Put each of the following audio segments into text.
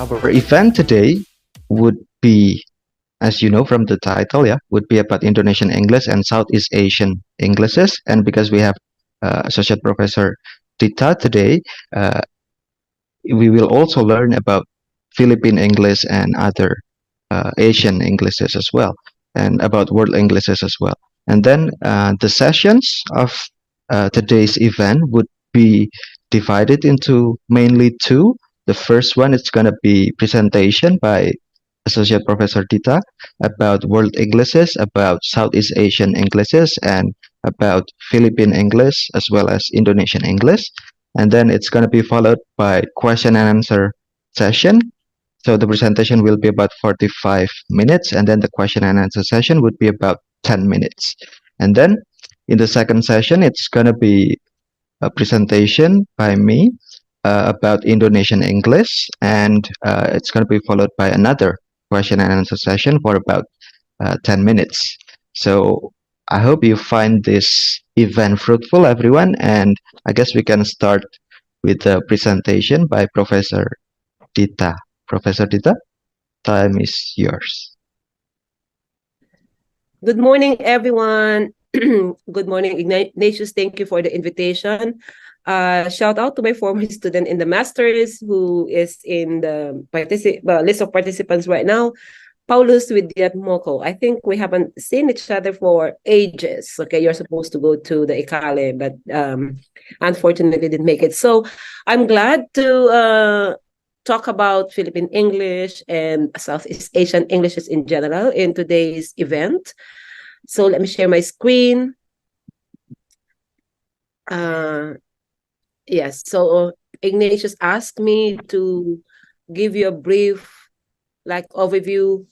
Our event today would be, as you know from the title, yeah, would be about Indonesian English and Southeast Asian Englishes. And because we have Associate Professor Dita today, uh, we will also learn about Philippine English and other Asian Englishes as well, and about world Englishes as well. And then the sessions of today's event would be divided into mainly two. The first one is going to be presentation by Associate Professor Dita about world Englishes, about Southeast Asian Englishes, and about Philippine English as well as Indonesian English. And then it's going to be followed by question and answer session. So the presentation will be about 45 minutes, and then the question and answer session would be about 10 minutes. And then in the second session, it's going to be a presentation by me about Indonesian English, and it's going to be followed by another question and answer session for about 10 minutes. So I hope you find this event fruitful, everyone, and I guess we can start with the presentation by Professor Dita. Professor Dita, time is yours. Good morning, everyone. Good morning, Ignatius. Thank you for the invitation. Shout out to my former student in the Masters who is in the list of participants right now, Paulus Widyat Moko. I think we haven't seen each other for ages. Okay, you're supposed to go to the Ikale, but unfortunately didn't make it. So I'm glad to talk about Philippine English and Southeast Asian Englishes in general in today's event. So let me share my screen. Yes, so Ignatius asked me to give you a brief overview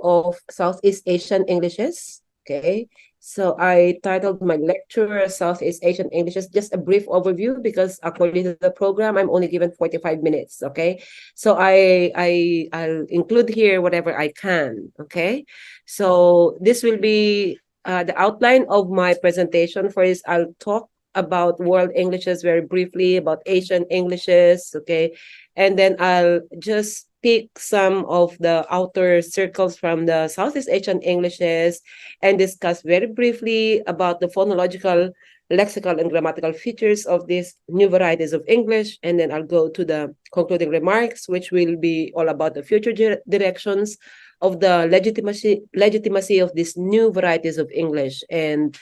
of Southeast Asian Englishes. Okay, so I titled my lecture Southeast Asian Englishes, just a brief overview, because according to the program, I'm only given 45 minutes. Okay, so I'll include here whatever I can. Okay, so this will be the outline of my presentation. First, I'll talk about world Englishes very briefly, about Asian Englishes. Okay, and then I'll just pick some of the outer circles from the Southeast Asian Englishes and discuss very briefly about the phonological, lexical, and grammatical features of these new varieties of English. And then I'll go to the concluding remarks, which will be all about the future directions of the legitimacy of these new varieties of English, and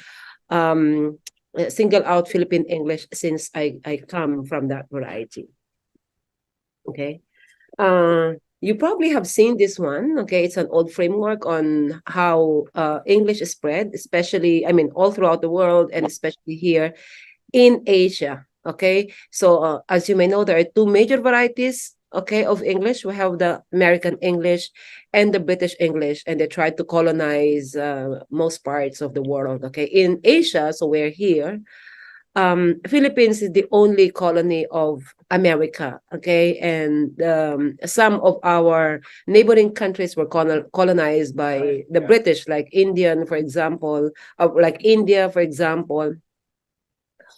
single out Philippine English since I come from that variety. Okay. You probably have seen this one. Okay, it's an old framework on how English is spread, especially, all throughout the world, and especially here in Asia. Okay, so as you may know, there are two major varieties, okay, of English. We have the American English and the British English, and they tried to colonize most parts of the world. Okay, in Asia, so we're here. Philippines is the only colony of America, okay, and some of our neighboring countries were colonized by the British, like India, for example,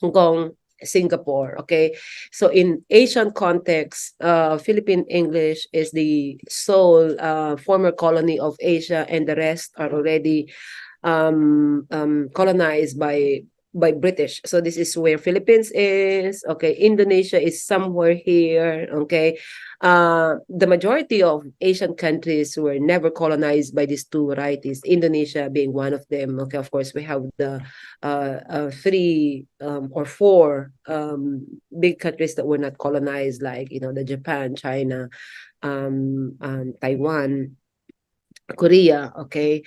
Hong Kong, Singapore. Okay, so in Asian context, Philippine English is the sole former colony of Asia, and the rest are already colonized by British. So this is where Philippines is. Okay, Indonesia is somewhere here. Okay, the majority of Asian countries were never colonized by these two varieties, Indonesia being one of them. Okay, of course, we have the three or four big countries that were not colonized, like, the Japan, China, Taiwan, Korea. Okay,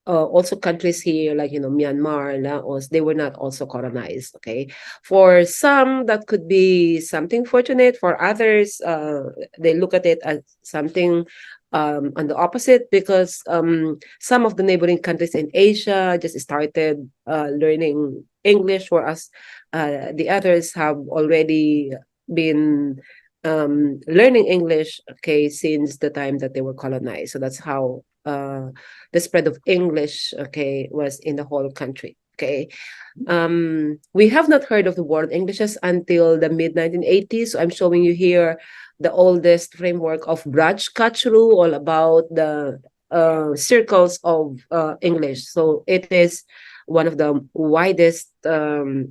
also countries here like, Myanmar, Laos, they were not also colonized. Okay, for some that could be something fortunate. For others, they look at it as something on the opposite, because some of the neighboring countries in Asia just started learning English, whereas the others have already been learning English, okay, since the time that they were colonized. So that's how the spread of English, okay, was in the whole country. Okay. We have not heard of the world Englishes until the mid 1980s. So I'm showing you here the oldest framework of Braj-Kachru, all about the circles of English. So it is one of the widest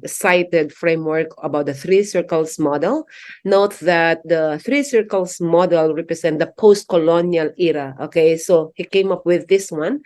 cited framework about the three circles model. Note that the three circles model represent the post-colonial era. Okay, so he came up with this one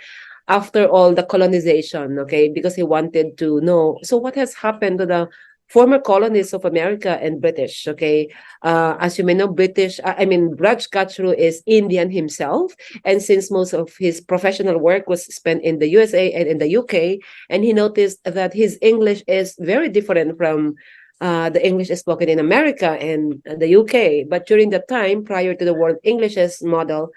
after all the colonization, okay, because he wanted to know, so what has happened to the former colonies of America and British, okay? As you may know, Raj Kachru is Indian himself, and since most of his professional work was spent in the USA and in the UK, and he noticed that his English is very different from the English spoken in America and the UK. But during the time prior to the World Englishes model,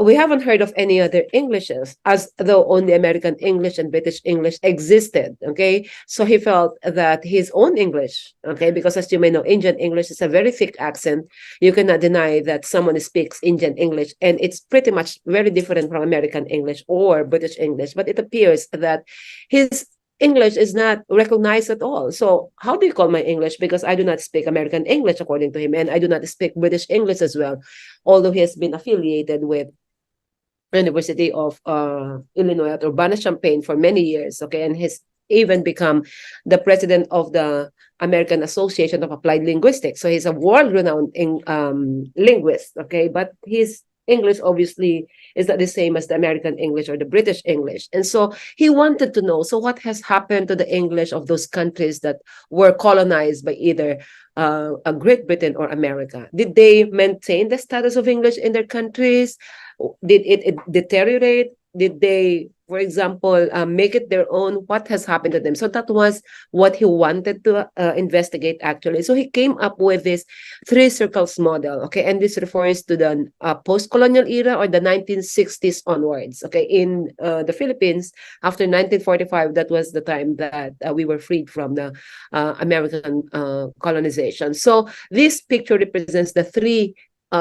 we haven't heard of any other Englishes, as though only American English and British English existed. Okay, so he felt that his own English, okay, because as you may know, Indian English is a very thick accent. You cannot deny that someone speaks Indian English, and it's pretty much very different from American English or British English. But it appears that his English is not recognized at all. So how do you call my English? Because I do not speak American English, according to him, and I do not speak British English as well, although he has been affiliated with University of Illinois at Urbana-Champaign for many years, okay, and has even become the president of the American Association of Applied Linguistics. So he's a world-renowned linguist, okay, but his English obviously is not the same as the American English or the British English. And so he wanted to know, so what has happened to the English of those countries that were colonized by either Great Britain or America? Did they maintain the status of English in their countries? Did it deteriorate? Did they, for example, make it their own? What has happened to them? So that was what he wanted to investigate, actually. So he came up with this three circles model, okay? And this refers to the post-colonial era or the 1960s onwards, okay? In the Philippines, after 1945, that was the time that we were freed from the American colonization. So this picture represents the three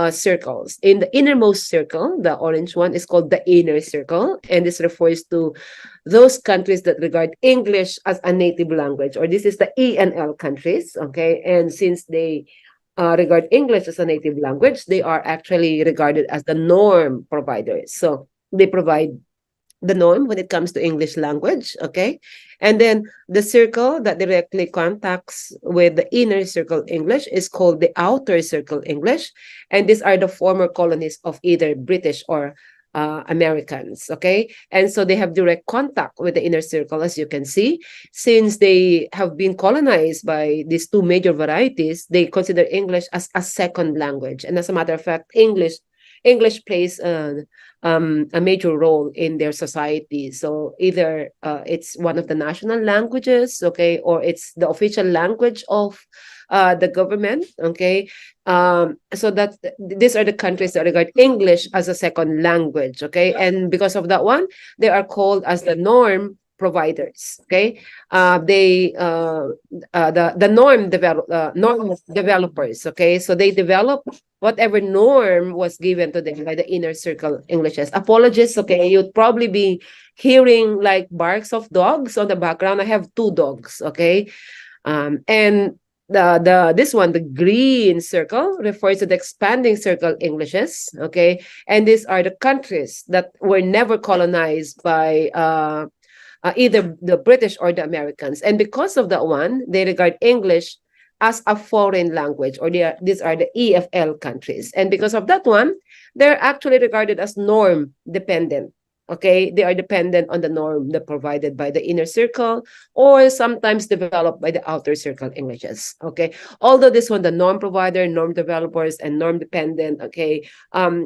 circles. In the innermost circle, the orange one is called the inner circle, and this refers to those countries that regard English as a native language, or this is the ENL countries, okay? And since they regard English as a native language, they are actually regarded as the norm providers. So they provide the norm when it comes to English language, okay? And then the circle that directly contacts with the inner circle English is called the outer circle English. And these are the former colonies of either British or Americans, okay? And so they have direct contact with the inner circle, as you can see. Since they have been colonized by these two major varieties, they consider English as a second language. And as a matter of fact, English plays a major role in their society. So either it's one of the national languages, okay, or it's the official language of the government, okay. So that these are the countries that regard English as a second language, okay, and because of that one, they are called as the norm providers, okay. The norm developers, okay, so they develop whatever norm was given to them by the inner circle Englishes. Apologies, okay, you'd probably be hearing like barks of dogs on the background. I have two dogs, okay, and this one, the green circle, refers to the expanding circle Englishes, okay, and these are the countries that were never colonized by either the British or the Americans. And because of that one, they regard English as a foreign language, or these are the EFL countries. And because of that one, they're actually regarded as norm dependent. Okay, they are dependent on the norm that provided by the inner circle or sometimes developed by the outer circle Englishes. Okay, although this one, the norm provider, norm developers, and norm dependent, okay,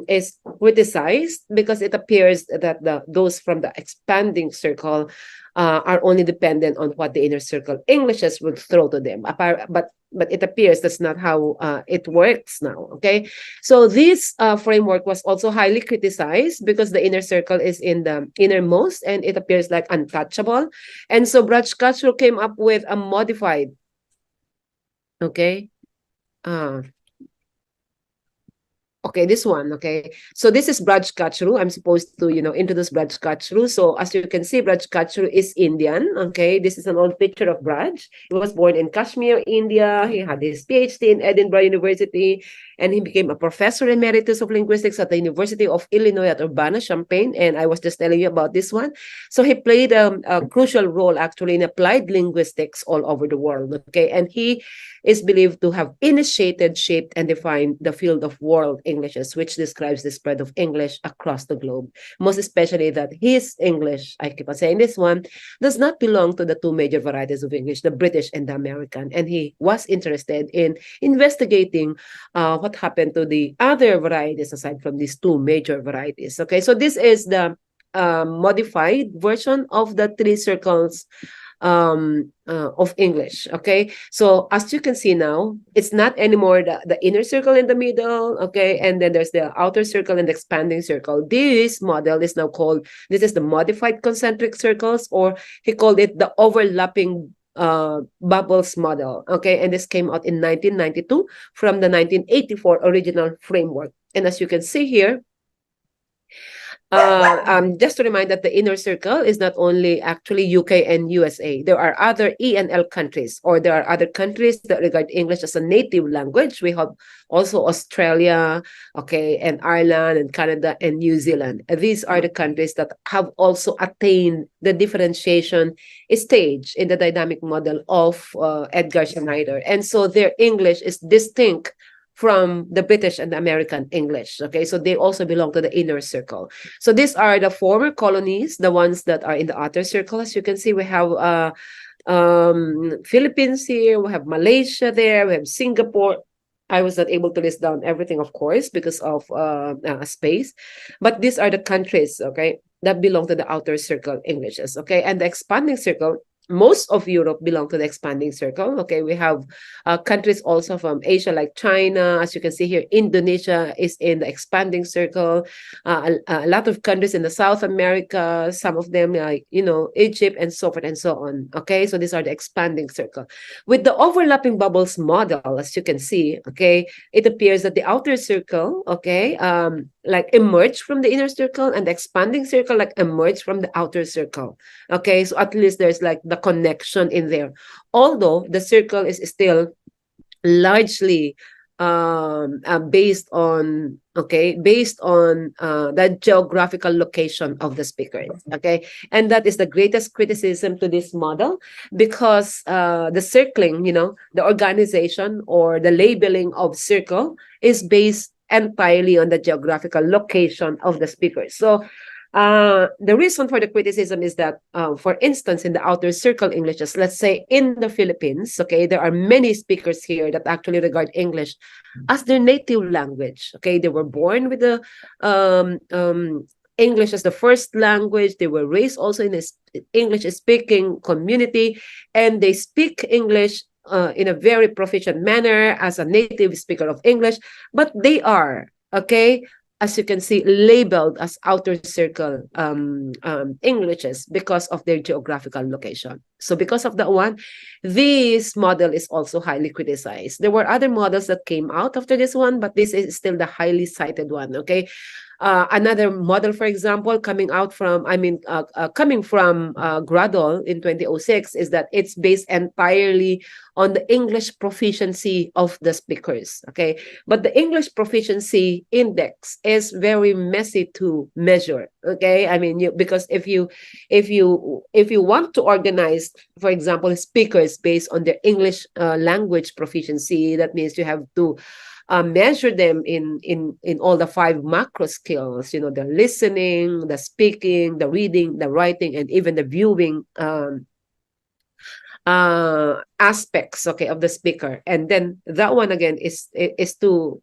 is criticized because it appears that those from the expanding circle are only dependent on what the inner circle Englishes would throw to them. But it appears that's not how it works now, okay? So this framework was also highly criticized because the inner circle is in the innermost and it appears like untouchable. And so Braj-Kachru came up with a modified, okay? Okay, this one. Okay, so this is Braj Kachru. I'm supposed to, introduce Braj Kachru. So as you can see, Braj Kachru is Indian. Okay, this is an old picture of Braj. He was born in Kashmir, India. He had his PhD in Edinburgh University, and he became a professor emeritus of linguistics at the University of Illinois at Urbana-Champaign. And I was just telling you about this one. So he played a crucial role actually in applied linguistics all over the world. Okay, and he is believed to have initiated, shaped, and defined the field of world Englishes, which describes the spread of English across the globe. Most especially that his English, I keep on saying this one, does not belong to the two major varieties of English, the British and the American. And he was interested in investigating what happened to the other varieties aside from these two major varieties. Okay, so this is the modified version of the three circles of English. Okay, so as you can see now, it's not anymore the inner circle in the middle. Okay, and then there's the outer circle and the expanding circle. This model is now called, this is the modified concentric circles, or he called it the overlapping bubbles model. Okay, and this came out in 1992 from the 1984 original framework. And as you can see here, just to remind that the inner circle is not only actually UK and USA. There are other E&L countries, or there are other countries that regard English as a native language. We have also Australia, okay, and Ireland and Canada and New Zealand. These are the countries that have also attained the differentiation stage in the dynamic model of Edgar Schneider. And so their English is distinct from the British and the American English. Okay, so they also belong to the inner circle. So these are the former colonies, the ones that are in the outer circle. As you can see, we have Philippines here, we have Malaysia there, we have Singapore. I was not able to list down everything, of course, because of space. But these are the countries, okay, that belong to the outer circle Englishes, okay? And the expanding circle, most of Europe belong to the expanding circle. Okay, we have countries also from Asia like China. As you can see here, Indonesia is in the expanding circle. A lot of countries in the South America, some of them like, Egypt and so forth and so on. Okay, so these are the expanding circle. With the overlapping bubbles model, as you can see, okay, it appears that the outer circle, okay, like emerge from the inner circle, and the expanding circle like emerge from the outer circle. Okay, so at least there's like the connection in there, although the circle is still largely based on the geographical location of the speakers. Okay, and that is the greatest criticism to this model, because the circling, the organization or the labeling of circle is based entirely on the geographical location of the speakers. So the reason for the criticism is that, for instance, in the outer circle Englishes, let's say in the Philippines, okay, there are many speakers here that actually regard English as their native language. Okay, they were born with the English as the first language. They were raised also in this English-speaking community, and they speak English in a very proficient manner as a native speaker of English, but they are, okay, as you can see, labeled as outer circle Englishes because of their geographical location. So because of that one, this model is also highly criticized. There were other models that came out after this one, but this is still the highly cited one, okay? Another model, for example, coming from Gradol in 2006, is that it's based entirely on the English proficiency of the speakers. Okay, but the English proficiency index is very messy to measure. Okay, I mean, because if you want to organize, for example, speakers based on their English language proficiency, that means you have to measure them in all the 5 macro skills, the listening, the speaking, the reading, the writing, and even the viewing aspects, okay, of the speaker. And then that one again is too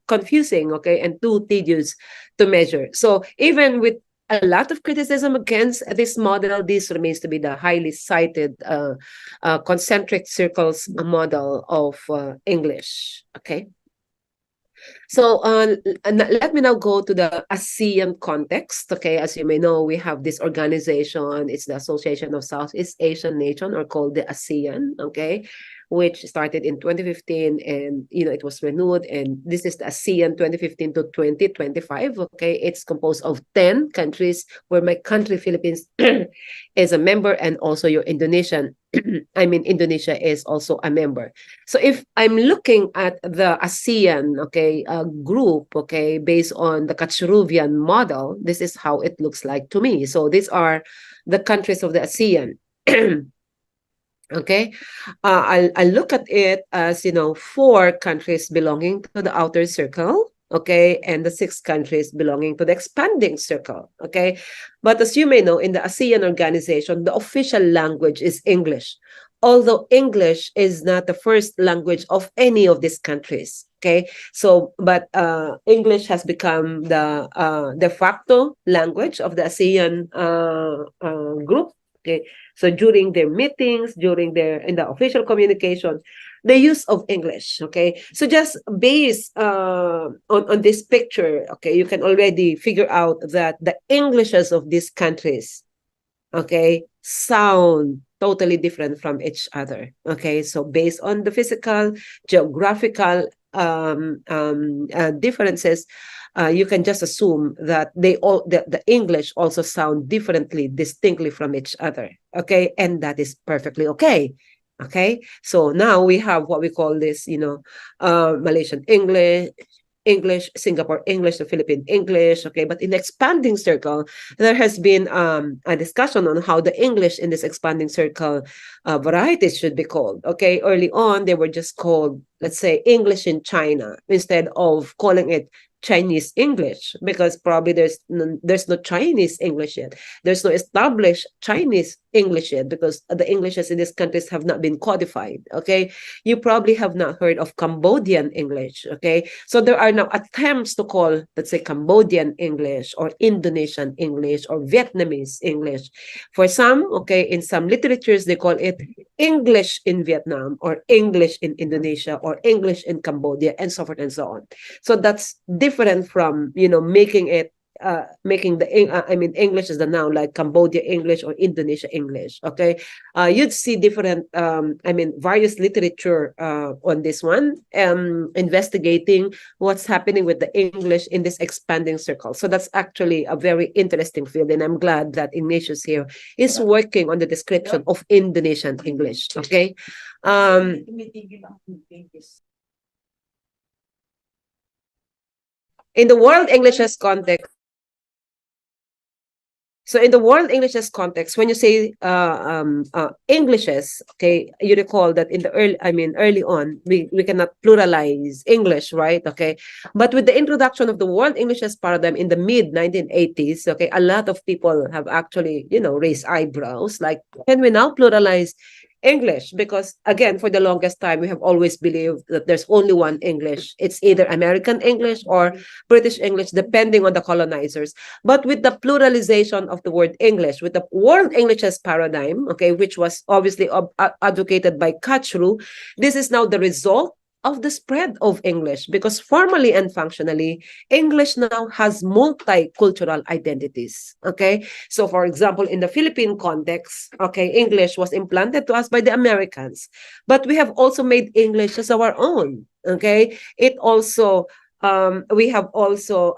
confusing, okay, and too tedious to measure. So even with a lot of criticism against this model, this remains to be the highly cited concentric circles model of English. Okay. So let me now go to the ASEAN context. Okay, as you may know, we have this organization. It's the Association of Southeast Asian Nations, or called the ASEAN. Okay, which started in 2015, and it was renewed, and this is the ASEAN 2015 to 2025. Okay, it's composed of 10 countries, where my country, Philippines, is a member, and also your Indonesian Indonesia is also a member. So if I'm looking at the ASEAN, okay, group, okay, based on the Katsruvian model, this is how it looks like to me. So these are the countries of the ASEAN. Okay, I'll look at it as, four countries belonging to the outer circle, okay, and the six countries belonging to the expanding circle, okay. But as you may know, in the ASEAN organization, the official language is English, although English is not the first language of any of these countries. Okay, so but English has become the de facto language of the ASEAN group. Okay, so during their meetings, in the official communication, the use of English. Okay, so just based on this picture, okay, you can already figure out that the Englishes of these countries, okay, sound totally different from each other. Okay, so based on the physical, geographical differences, you can just assume that the English also sound differently, distinctly from each other. Okay, and that is perfectly okay. Okay, so now we have what we call this, Malaysian English, Singapore English, the Philippine English. Okay, but in the expanding circle, there has been a discussion on how the English in this expanding circle varieties should be called. Okay, early on, they were just called, let's say, English in China, instead of calling it Chinese English, because probably there's no Chinese English yet. There's no established Chinese English yet, because the Englishes in these countries have not been codified. Okay, you probably have not heard of Cambodian English. Okay, so there are now attempts to call, let's say, Cambodian English or Indonesian English or Vietnamese English. For some, okay, in some literatures, they call it English in Vietnam or English in Indonesia or English in Cambodia, and so forth and so on. So that's different from, making English as the noun, like Cambodia English or Indonesia English. Okay, you'd see different various literature on this one, investigating what's happening with the English in this expanding circle. So that's actually a very interesting field, and I'm glad that Ignatius here is working on the description of Indonesian English. Okay, in the world Englishes context. So in the world Englishes context, when you say Englishes, okay, you recall that in the early on, we cannot pluralize English, right? Okay. But with the introduction of the world Englishes paradigm in the mid 1980s, okay, a lot of people have actually, raised eyebrows, like, can we now pluralize English? Because again, for the longest time, we have always believed that there's only one English. It's either American English or British English, depending on the colonizers. But with the pluralization of the word English, with the world Englishes paradigm, okay, which was obviously advocated by Kachru, this is now the result of the spread of English, because formally and functionally, English now has multicultural identities. Okay, so for example, in the Philippine context, okay, English was implanted to us by the Americans, but we have also made English as our own. Okay, it also we have also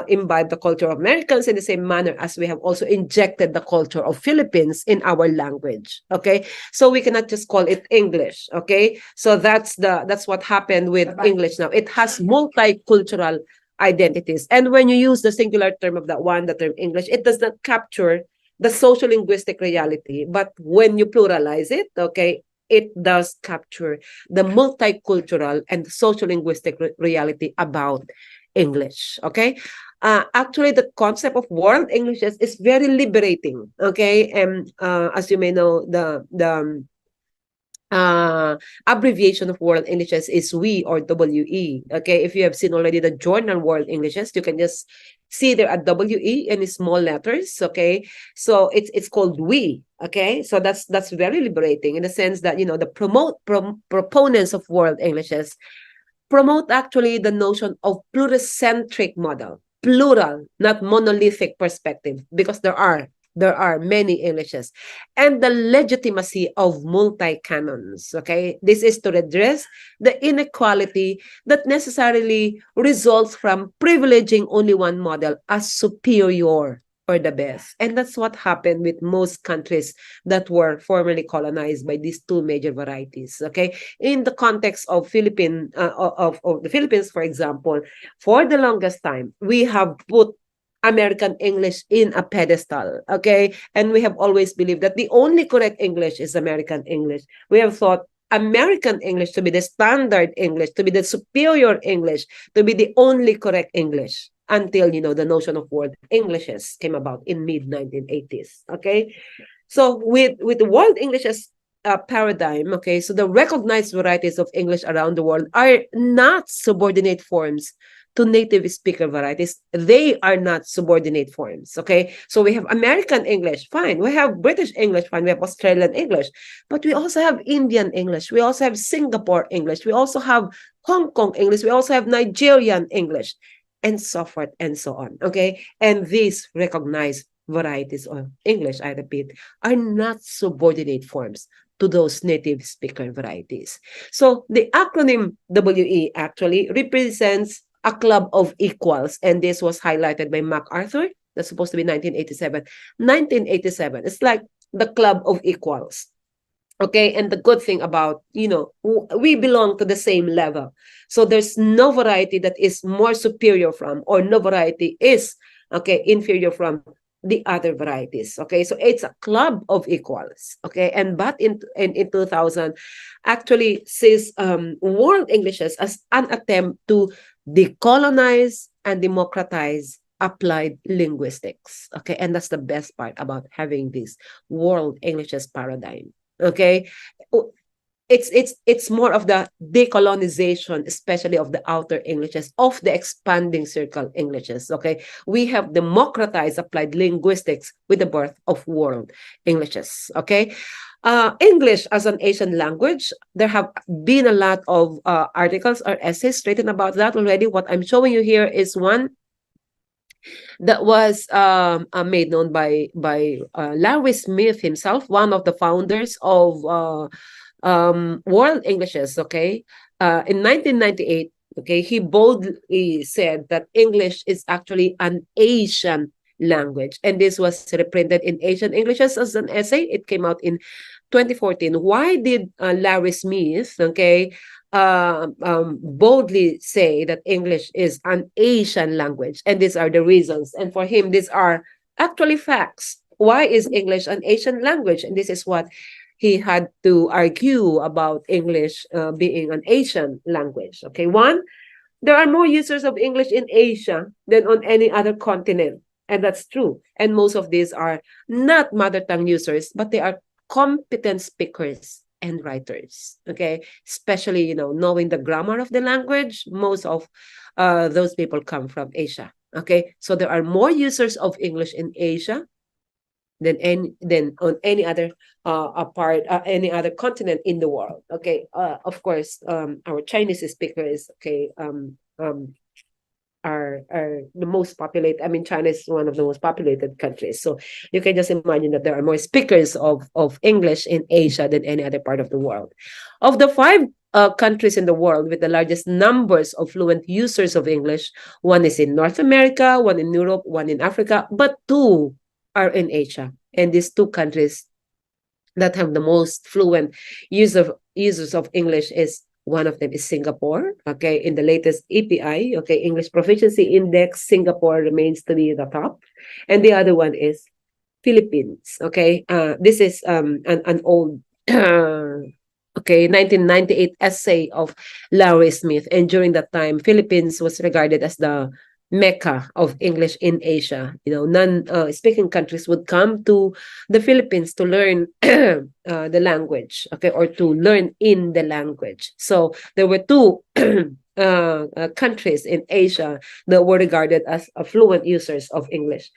imbibed the culture of Americans in the same manner as we have also injected the culture of Philippines in our language. Okay, so we cannot just call it English. Okay, so that's what happened with English now. It has multicultural identities, and when you use the singular term of that one, the term English, it does not capture the social linguistic reality. But when you pluralize it, okay, it does capture the multicultural and social linguistic reality about English. Okay. Actually, the concept of world English is very liberating. Okay. And as you may know, the abbreviation of world Englishes is we, or WE. Okay, if you have seen already the journal world Englishes, you can just see there at WE in small letters. Okay, so it's called we. Okay, so that's very liberating in the sense that, the proponents of world Englishes promote actually the notion of pluricentric model, plural, not monolithic perspective, because there are There are many Englishes. And the legitimacy of multi-canons, okay? This is to redress the inequality that necessarily results from privileging only one model as superior or the best. And that's what happened with most countries that were formerly colonized by these two major varieties, okay? In the context of of the Philippines, for example, for the longest time, we have put American English in a pedestal, okay? And we have always believed that the only correct English is American English. We have thought American English to be the standard English, to be the superior English, to be the only correct English until, the notion of world Englishes came about in mid-1980s, okay? So with the world Englishes paradigm, okay, so the recognized varieties of English around the world are not subordinate forms to native speaker varieties. They are not subordinate forms, okay? So we have American English, fine. We have British English, fine. We have Australian English. But we also have Indian English. We also have Singapore English. We also have Hong Kong English. We also have Nigerian English, and so forth and so on, okay? And these recognized varieties of English, I repeat, are not subordinate forms to those native speaker varieties. So the acronym WE actually represents a club of equals, and this was highlighted by MacArthur. That's supposed to be 1987. 1987. It's like the club of equals. Okay, and the good thing about, we belong to the same level. So there's no variety that is more superior from, or no variety is, okay, inferior from the other varieties. Okay, so it's a club of equals. Okay, and but in 2000, actually sees world Englishes as an attempt to decolonize and democratize applied linguistics. Okay, and that's the best part about having this world Englishes paradigm. Okay, it's more of the decolonization, especially of the outer Englishes, of the expanding circle Englishes. Okay, we have democratized applied linguistics with the birth of world Englishes. Okay, English as an Asian language, there have been a lot of articles or essays written about that already. What I'm showing you here is one that was made known by Larry Smith himself, one of the founders of World Englishes. Okay, in 1998, okay, he boldly said that English is actually an Asian language, and this was reprinted in Asian Englishes as an essay. It came out in 2014. Why did Larry Smith, okay, boldly say that English is an Asian language? And these are the reasons. And for him, these are actually facts. Why is English an Asian language? And this is what he had to argue about English being an Asian language. Okay, one, there are more users of English in Asia than on any other continent. And that's true. And most of these are not mother tongue users, but they are competent speakers and writers. Okay, especially, knowing the grammar of the language. Most of those people come from Asia. Okay, so there are more users of English in Asia than on any other any other continent in the world. Okay, of course, our Chinese speakers, okay, are the most populated. I mean, China is one of the most populated countries. So you can just imagine that there are more speakers of English in Asia than any other part of the world. Of the five countries in the world with the largest numbers of fluent users of English, one is in North America, one in Europe, one in Africa, but two are in Asia. And these two countries that have the most fluent users of English is, one of them is Singapore. Okay, in the latest API, okay, English Proficiency Index, Singapore remains to be the top, and the other one is Philippines. Okay, this is an old okay, 1998 essay of Larry Smith, and during that time, Philippines was regarded as the Mecca of English in Asia. Non-speaking countries would come to the Philippines to learn the language, okay, or to learn in the language. So there were two countries in Asia that were regarded as fluent users of English.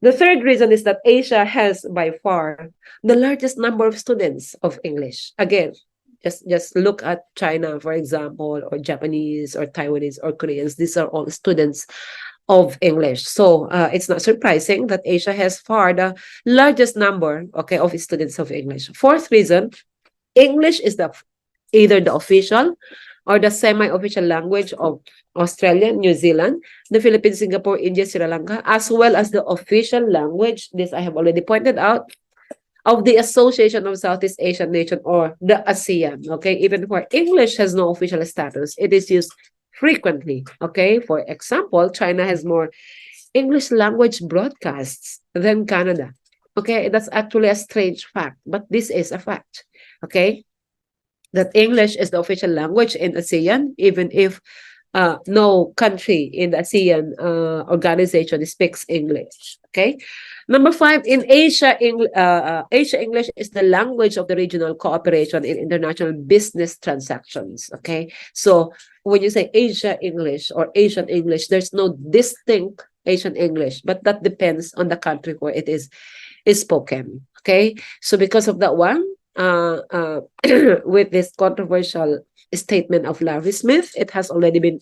The third reason is that Asia has by far the largest number of students of English. Again, just look at China, for example, or Japanese or Taiwanese or Koreans. These are all students of English. So it's not surprising that Asia has far the largest number, okay, of students of English. Fourth reason, English is either the official or the semi-official language of Australia, New Zealand, the Philippines, Singapore, India, Sri Lanka, as well as the official language, this I have already pointed out, of the Association of Southeast Asian Nations, or the ASEAN. Okay, even where English has no official status, it is used frequently. Okay, for example, China has more English language broadcasts than Canada. Okay, that's actually a strange fact, but this is a fact. Okay, that English is the official language in ASEAN, even if no country in the ASEAN organization speaks English. Okay. Number five, in Asia, Asia English is the language of the regional cooperation in international business transactions. Okay. So when you say Asia English or Asian English, there's no distinct Asian English, but that depends on the country where it is spoken. Okay. So because of that one, with this controversial statement of Larry Smith, it has already been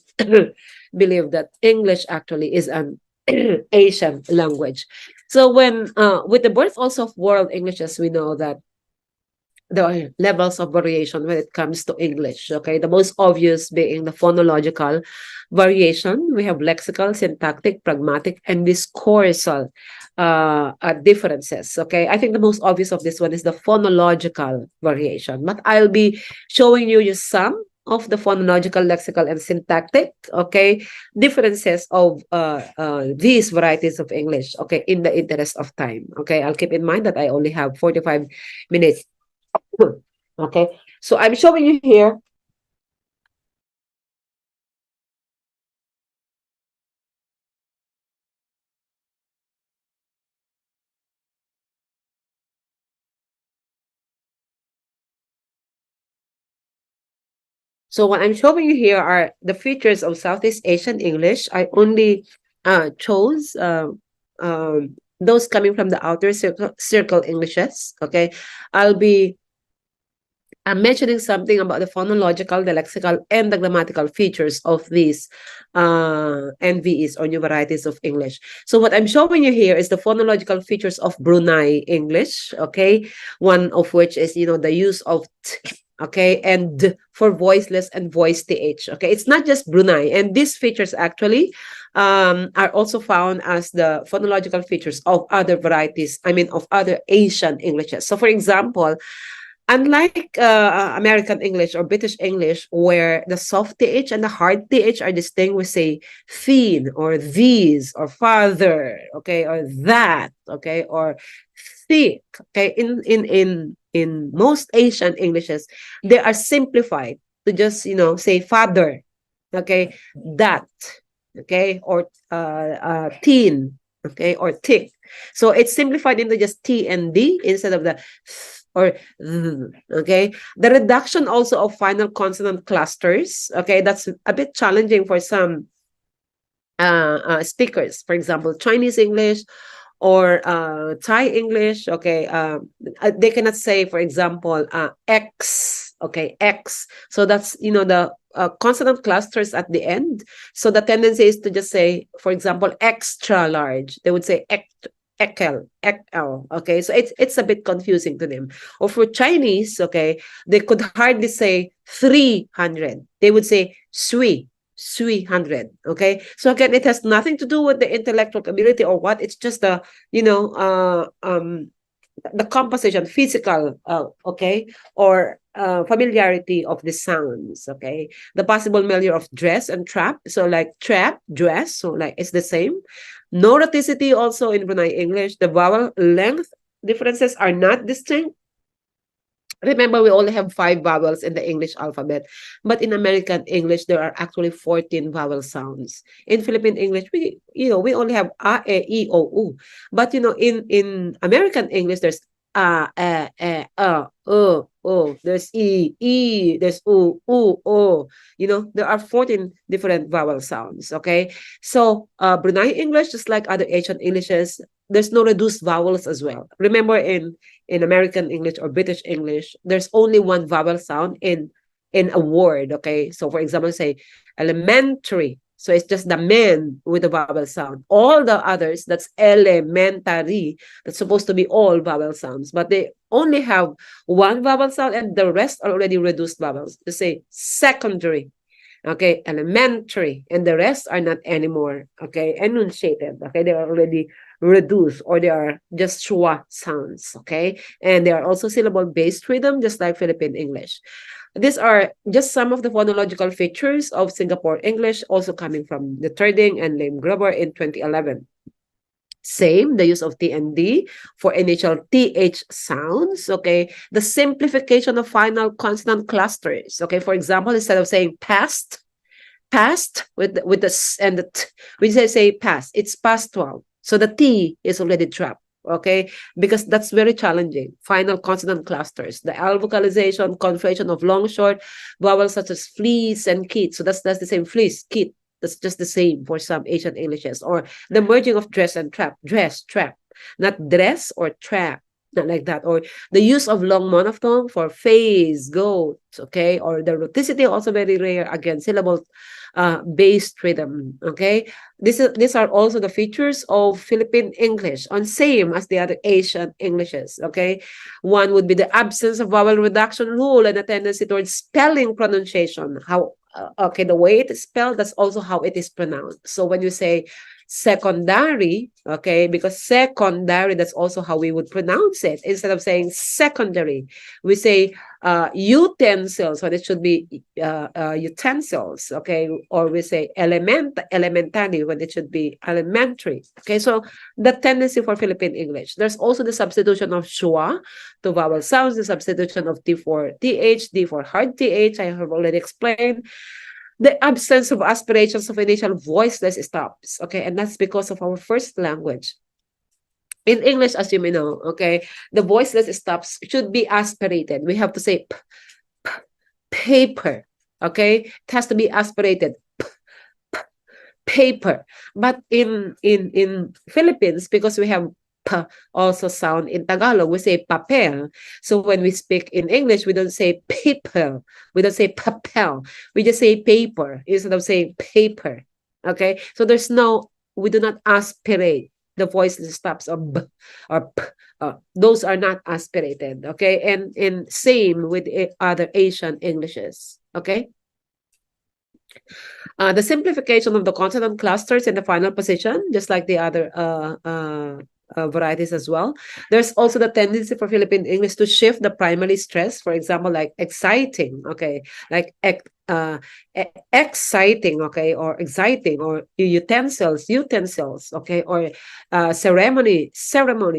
believed that English actually is an Asian language. So when with the birth also of world Englishes, we know that there are levels of variation when it comes to English. Okay, the most obvious being the phonological variation. We have lexical, syntactic, pragmatic, and discoursal differences. Okay, I think the most obvious of this one is the phonological variation, but I'll be showing you just some of the phonological, lexical, and syntactic, okay, differences of these varieties of English, okay, in the interest of time. Okay, I'll keep in mind that I only have 45 minutes. Okay, so I'm showing you here. So what I'm showing you here are the features of Southeast Asian English. I only chose those coming from the outer circle Englishes. Okay, I'll be I'm mentioning something about the phonological, the lexical, and the grammatical features of these NVEs, or new varieties of English. So what I'm showing you here is the phonological features of Brunei English, okay? One of which is, the use of t, okay, and d for voiceless and voice th, okay? It's not just Brunei. And these features actually are also found as the phonological features of other varieties, of other Asian Englishes. So for example, unlike American English or British English, where the soft th and the hard th are distinguished, say thin or these or father, okay, or that, okay, or thick, okay. In most Asian Englishes, they are simplified to just say father, okay, that, okay, or thin, okay, or thick. So it's simplified into just t and d instead of the or okay. The reduction also of final consonant clusters, okay, that's a bit challenging for some speakers. For example, Chinese English or Thai English, okay, they cannot say, for example, X, okay, X. So that's, the consonant clusters at the end. So the tendency is to just say, for example, extra large. They would say ekel, ekel, okay. So it's a bit confusing to them. Or for Chinese, okay, they could hardly say 300. They would say sui, 300. Okay, so again, it has nothing to do with the intellectual ability or what. It's just the composition, physical, okay, or familiarity of the sounds. Okay, the possible milieu of dress and trap. So like trap, dress, so like it's the same. No rhoticity also in Brunei English. The vowel length differences are not distinct. Remember, we only have 5 vowels in the English alphabet, but in American English, there are actually 14 vowel sounds. In Philippine English, we only have a, e, I, o, u. But in American English, there's a, o. There's e, there's u, o. There are 14 different vowel sounds. Okay, so Brunei English, just like other Asian Englishes, there's no reduced vowels as well. Remember, in American English or British English, there's only one vowel sound in a word. Okay, so for example, say elementary. So it's just the men with the vowel sound. All the others, that's elementary, that's supposed to be all vowel sounds, but they only have one vowel sound and the rest are already reduced vowels. To say secondary, okay, elementary, and the rest are not anymore, okay, enunciated, okay, they are already reduced or they are just schwa sounds, okay, and they are also syllable based rhythm, just like Philippine English. These are just some of the phonological features of Singapore English, also coming from the Turding and Lame Gruber in 2011. Same, the use of T and D for initial TH sounds, okay? The simplification of final consonant clusters, okay? For example, instead of saying past with the s and the t, we say past, it's past 12. So the T is already trapped, okay? Because that's very challenging. Final consonant clusters, the L vocalization, conflation of long, short, vowels such as fleece and kit. So that's the same, fleece, kit. That's just the same for some Asian Englishes. Or the merging of dress and trap, dress, trap, not dress or trap, not like that. Or the use of long monophthong for phase, goat, okay? Or the rhoticity, also very rare, again, syllable based rhythm, okay? These are also the features of Philippine English, on same as the other Asian Englishes, okay? One would be the absence of vowel reduction rule and a tendency towards spelling pronunciation. How okay, the way it is spelled, that's also how it is pronounced. So when you say secondary, okay, because secondary, that's also how we would pronounce it. Instead of saying secondary, we say utensils when it should be utensils, okay, or we say elementary when it should be elementary, okay. So the tendency for Philippine English, there's also the substitution of schwa to vowel sounds, the substitution of T for th, D for hard th, I have already explained. The absence of aspirations of initial voiceless stops, okay, and that's because of our first language. In English, as you may know, okay, the voiceless stops should be aspirated. We have to say paper, okay? It has to be aspirated. Paper. But in Philippines, because we have p also sound in Tagalog, we say papel. So when we speak in English, we don't say paper. We don't say papel. We just say paper instead of saying paper. Okay? So we do not aspirate the voiceless stops of b or p. Those are not aspirated. Okay? And same with other Asian Englishes. Okay? The simplification of the consonant clusters in the final position, just like the other varieties as well. There's also the tendency for Philippine English to shift the primary stress, for example, like exciting, okay, like exciting, okay, or exciting, or utensils, okay, or ceremony,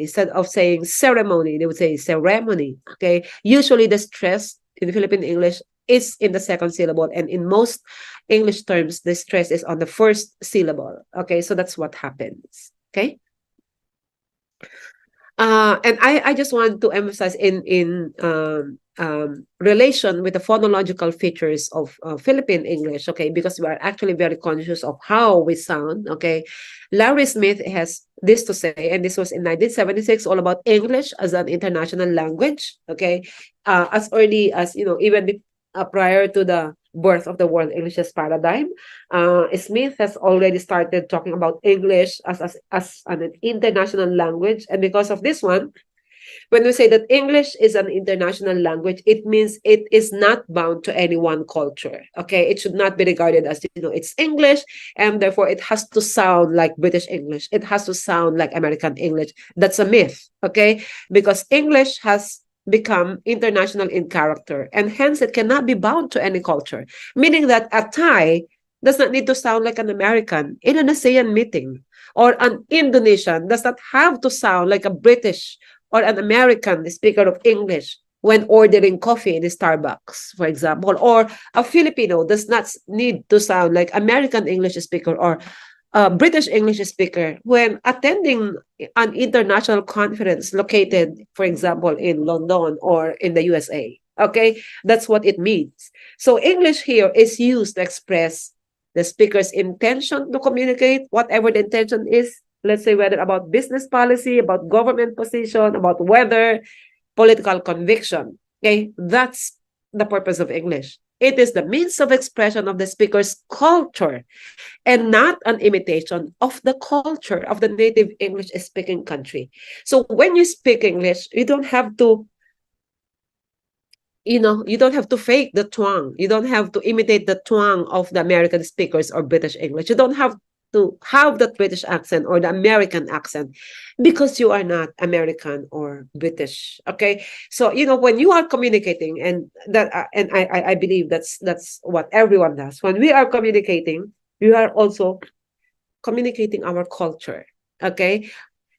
instead of saying ceremony, they would say ceremony, okay. Usually the stress in Philippine English is in the second syllable, and in most English terms, the stress is on the first syllable. Okay, so that's what happens. Okay. And I just want to emphasize in relation with the phonological features of Philippine English, okay, because we are actually very conscious of how we sound, okay. Larry Smith has this to say, and this was in 1976, all about English as an international language, okay. As early as, even prior to the birth of the world English's paradigm, Smith has already started talking about English as an international language. And because of this one, when we say that English is an international language, it means it is not bound to any one culture. Okay, it should not be regarded as, it's English, and therefore it has to sound like British English. It has to sound like American English. That's a myth. Okay, because English has become international in character, and hence it cannot be bound to any culture, meaning that a Thai does not need to sound like an American in an ASEAN meeting, or an Indonesian does not have to sound like a British or an American speaker of English when ordering coffee in a Starbucks, for example, or a Filipino does not need to sound like American English speaker or a British English speaker when attending an international conference located, for example, in London or in the USA. Okay, that's what it means. So English here is used to express the speaker's intention to communicate, whatever the intention is. Let's say whether about business policy, about government position, about weather, political conviction. Okay, that's the purpose of English. It is the means of expression of the speaker's culture and not an imitation of the culture of the native English speaking country. So when you speak English, you don't have to, you don't have to fake the twang. You don't have to imitate the twang of the American speakers or British English. You don't have to have that British accent or the American accent because you are not American or British. Okay, so when you are communicating, and I believe that's what everyone does. When we are communicating, we are also communicating our culture. Okay,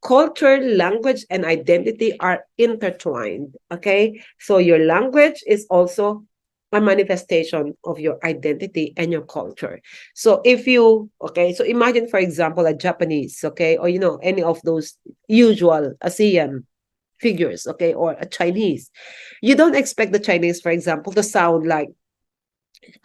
culture, language, and identity are intertwined. Okay, so your language is also a manifestation of your identity and your culture. So so imagine, for example, a Japanese, okay, or any of those usual ASEAN figures, okay, or a Chinese. You don't expect the Chinese, for example, to sound like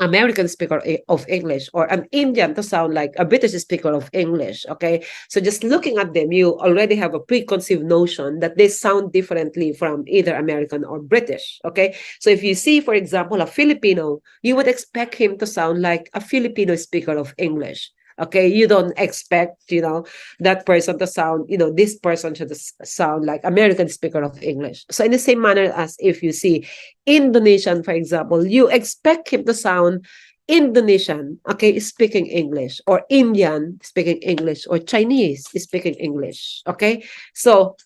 American speaker of English, or an Indian to sound like a British speaker of English. Okay. So just looking at them, you already have a preconceived notion that they sound differently from either American or British. Okay. So if you see, for example, a Filipino, you would expect him to sound like a Filipino speaker of English. Okay, you don't expect, that person to sound, this person should sound like American speaker of English. So in the same manner as if you see Indonesian, for example, you expect him to sound Indonesian, okay, speaking English, or Indian speaking English, or Chinese speaking English. Okay, so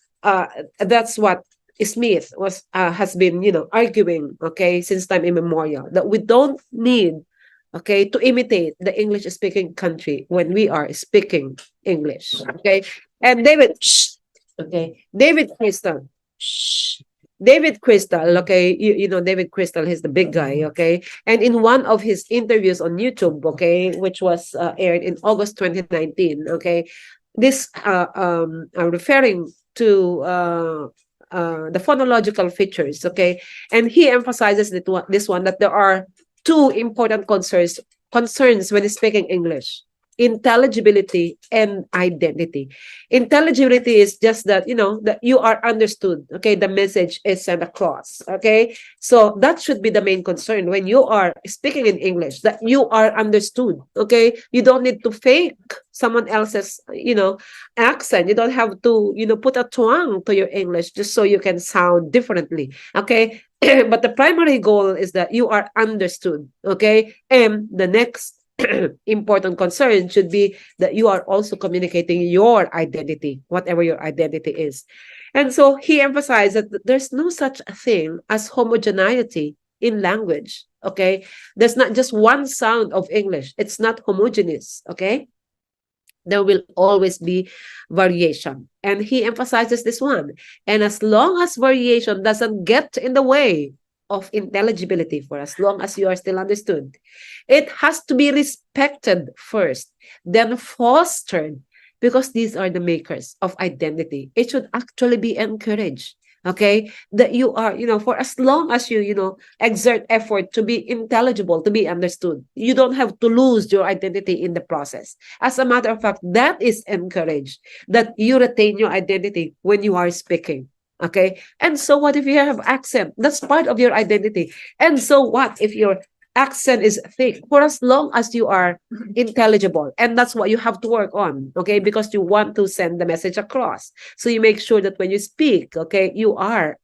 that's what Smith has been, arguing, okay, since time immemorial, that we don't need, okay, to imitate the English speaking country when we are speaking English. Okay, and David Crystal, David Crystal, okay, you know David Crystal, he's the big guy, okay, and in one of his interviews on YouTube, okay, which was aired in August 2019, okay, this referring to the phonological features, okay, and he emphasizes this one, that there are two important concerns when speaking English: intelligibility and identity. Intelligibility is just that, that you are understood. Okay, the message is sent across. Okay, so that should be the main concern when you are speaking in English, that you are understood. Okay, you don't need to fake someone else's, accent. You don't have to, put a twang to your English just so you can sound differently. Okay, but the primary goal is that you are understood. Okay, and the next important concern should be that you are also communicating your identity, whatever your identity is. And so he emphasized that there's no such a thing as homogeneity in language. Okay, there's not just one sound of English. It's not homogeneous. Okay, there will always be variation. And he emphasizes this one. And as long as variation doesn't get in the way of intelligibility, for as long as you are still understood, it has to be respected first, then fostered, because these are the makers of identity. It should actually be encouraged. Okay, that you are, for as long as you, exert effort to be intelligible, to be understood, you don't have to lose your identity in the process. As a matter of fact, that is encouraged, that you retain your identity when you are speaking. Okay, and so what if you have accent? That's part of your identity. And so what if your accent is thick? For as long as you are intelligible, and that's what you have to work on. Okay, because you want to send the message across, so you make sure that when you speak, okay, you are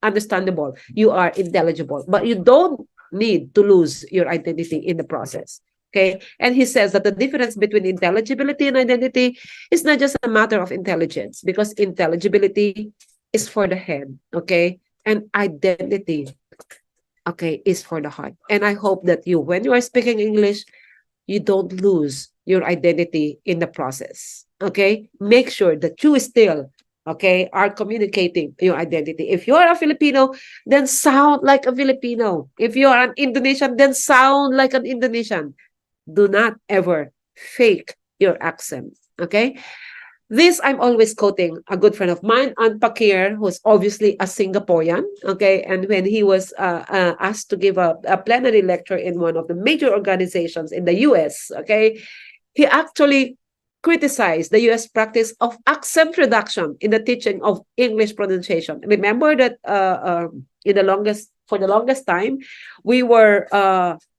understandable, you are intelligible, but you don't need to lose your identity in the process. Okay, and he says that the difference between intelligibility and identity is not just a matter of intelligence, because intelligibility is for the head, okay, and identity, okay, is for the heart. And I hope that when you are speaking English, you don't lose your identity in the process. Okay, make sure that you still, okay, are communicating your identity. If you are a Filipino, then sound like a Filipino. If you are an Indonesian, then sound like an Indonesian. Do not ever fake your accent. Okay, this I'm always quoting a good friend of mine, Aunt Pakir, who's obviously a Singaporean. Okay, and when he was asked to give a plenary lecture in one of the major organizations in the U.S., okay, he actually criticized the U.S. practice of accent reduction in the teaching of English pronunciation. Remember that for the longest time, we were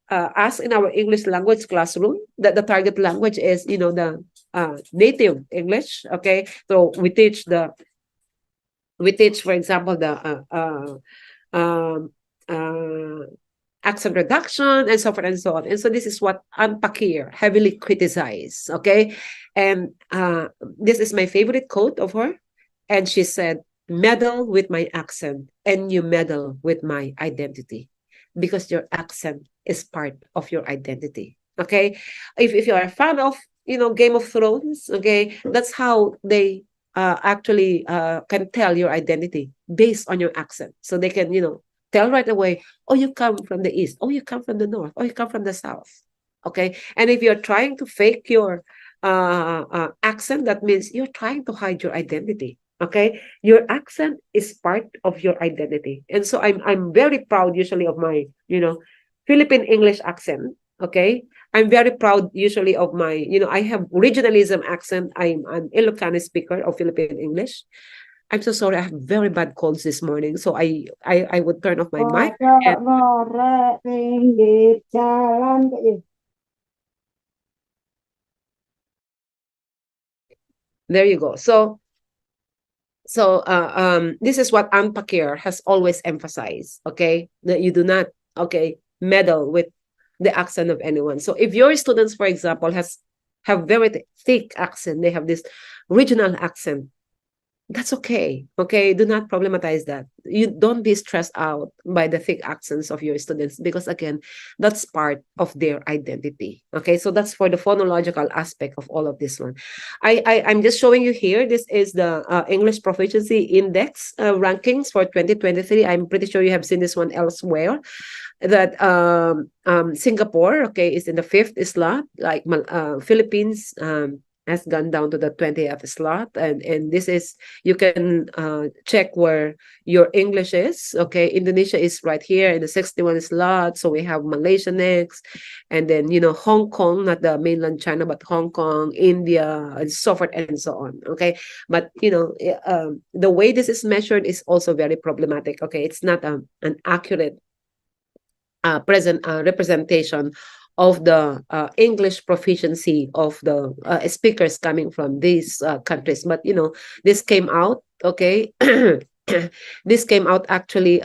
as in our English language classroom, that the target language is, the native English. Okay, so we teach, for example, the um, uh, accent reduction and so forth and so on. And so this is what Anpakir heavily criticized. Okay, and this is my favorite quote of her, and she said, "Meddle with my accent, and you meddle with my identity, because your accent is part of your identity." Okay, if you are a fan of Game of Thrones, okay, that's how they actually can tell your identity based on your accent. So they can tell right away, oh, you come from the east, oh, you come from the north, oh, you come from the south. Okay, and if you're trying to fake your accent, that means you're trying to hide your identity. Okay, your accent is part of your identity. And so I'm very proud usually of my Philippine English accent. Okay, I'm very proud usually of my I have regionalism accent. I'm an Ilocano speaker of Philippine English. I'm so sorry, I have very bad colds this morning, so I would turn off my mic. And Ngorek pinggir jalan kayak there you go. So this is what Anne Pakir has always emphasized, okay? That you do not, okay, meddle with the accent of anyone. So if your students, for example, have very thick accent, they have this regional accent, that's okay. Okay, do not problematize that. You don't be stressed out by the thick accents of your students, because again, that's part of their identity. Okay, so that's for the phonological aspect of all of this one. I'm just showing you here. This is the English Proficiency Index rankings for 2023. I'm pretty sure you have seen this one elsewhere. That Singapore, okay, is in the fifth slot. Like Philippines has gone down to the 20th slot, and this is, you can check where your English is. Okay, Indonesia is right here in the 61 slot. So we have Malaysia next, and then Hong Kong, not the mainland China, but Hong Kong, India, and so forth and so on. Okay, but the way this is measured is also very problematic. Okay, it's not an accurate present representation of the English proficiency of the speakers coming from these countries. But this came out, okay. This came out actually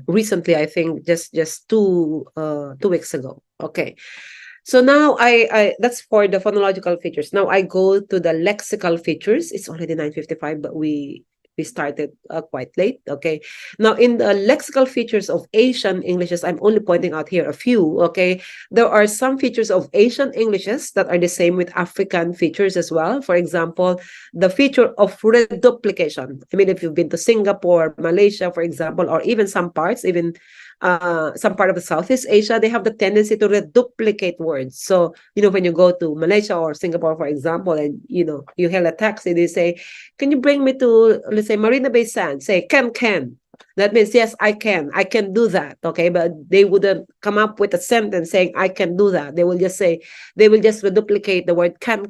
recently, I think just 2 weeks ago. Okay. So now I that's for the phonological features. Now I go to the lexical features. It's already 9:55, but we started quite late. Okay. Now in the lexical features of Asian Englishes, I'm only pointing out here a few. Okay. There are some features of Asian Englishes that are the same with African features as well. For example, the feature of reduplication. I mean, if you've been to Singapore, Malaysia, for example, or even some parts, even some part of the Southeast Asia, they have the tendency to reduplicate words. So, when you go to Malaysia or Singapore, for example, and, you hail a taxi, they say, can you bring me to, let's say, Marina Bay Sands? Say, can. That means, yes, I can do that. Okay. But they wouldn't come up with a sentence saying, I can do that. They will just reduplicate the word can.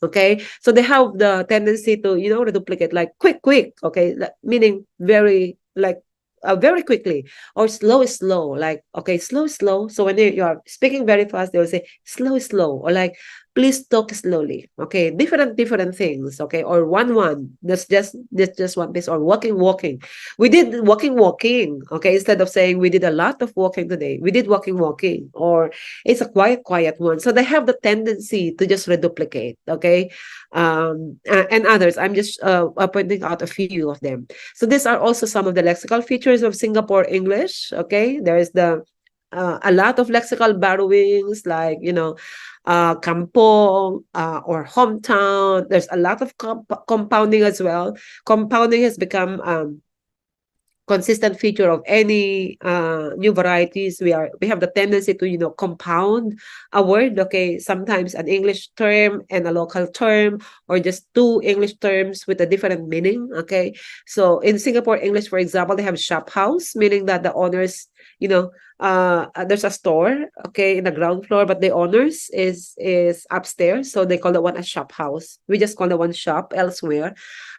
Okay. So they have the tendency to, reduplicate like quick. Okay. Meaning very, like, very quickly, or slow, like, okay, slow. So when you are speaking very fast, they will say slow, or like, please talk slowly. Okay, different things. Okay, or one. That's just one piece. Or walking. We did walking. Okay, instead of saying we did a lot of walking today, we did walking. Or it's a quiet one. So they have the tendency to just reduplicate. Okay, and others. I'm just pointing out a few of them. So these are also some of the lexical features of Singapore English. Okay, there is a lot of lexical borrowings, like kampong, or hometown. There's a lot of compounding as well. Compounding has become consistent feature of any new varieties. We have the tendency to compound a word. Okay, sometimes an English term and a local term, or just two English terms with a different meaning. Okay, so in Singapore English, for example, they have shop house, meaning that the owners there's a store, okay, in the ground floor, but the owners is upstairs, so they call that one a shop house. We just call that one shop elsewhere.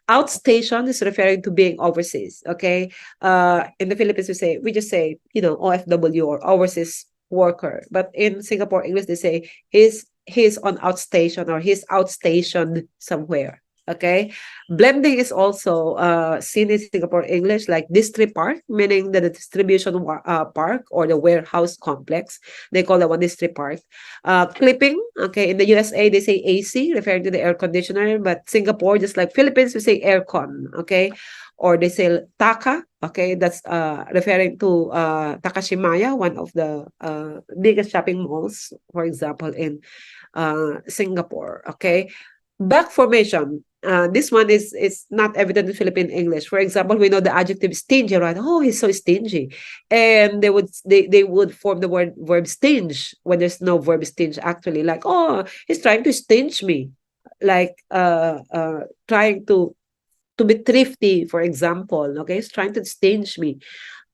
Outstation is referring to being overseas, okay. In the Philippines, we just say, OFW or overseas worker, but in Singapore English they say he's on outstation or he's outstationed somewhere. Okay, blending is also seen in Singapore English, like district park, meaning the distribution park or the warehouse complex. They call that one district park. Clipping, okay, in the USA they say AC, referring to the air conditioner, but Singapore, just like Philippines, we say aircon, okay, or they say Taka, okay, that's referring to Takashimaya, one of the biggest shopping malls, for example, in Singapore, okay. Back formation. This one is not evident in Philippine English. For example, we know the adjective stingy, right? Oh, he's so stingy, and they would form the verb stinge when there's no verb stinge actually. Like, oh, he's trying to stinge me, like trying to be thrifty, for example. Okay, he's trying to stinge me.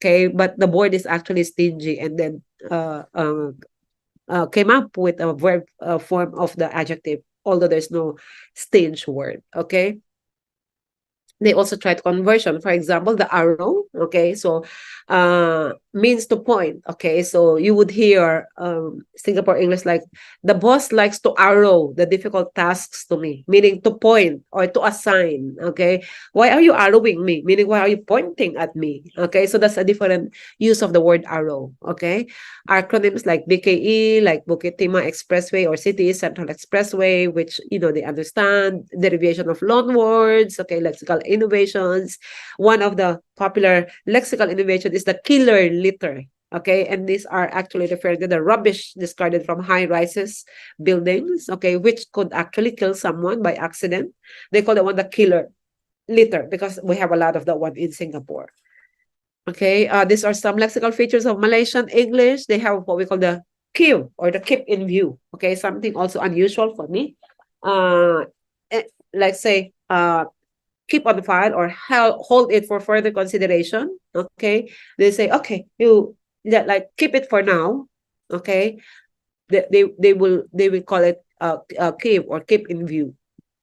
Okay, but the word is actually stingy, and then came up with a verb form of the adjective, although there's no stinge word. Okay. They also tried conversion. For example, the arrow, okay, so means to point. Okay, so you would hear Singapore English like, the boss likes to arrow the difficult tasks to me, meaning to point or to assign. Okay, why are you arrowing me? Meaning, why are you pointing at me? Okay, so that's a different use of the word arrow. Okay, acronyms like BKE, like Bukit Timah Expressway or City Central Expressway, which they understand. Derivation of loan words. Okay, lexical innovations. One of the popular lexical innovation is the killer litter. Okay, and these are actually referring to the rubbish discarded from high rises buildings. Okay, which could actually kill someone by accident. They call that one the killer litter because we have a lot of that one in Singapore. Okay, these are some lexical features of Malaysian English. They have what we call the cue or the keep in view. Okay, something also unusual for me. Like say, keep on file or hold it for further consideration. Okay, they say, okay, you like keep it for now. Okay, they will call it keep or keep in view.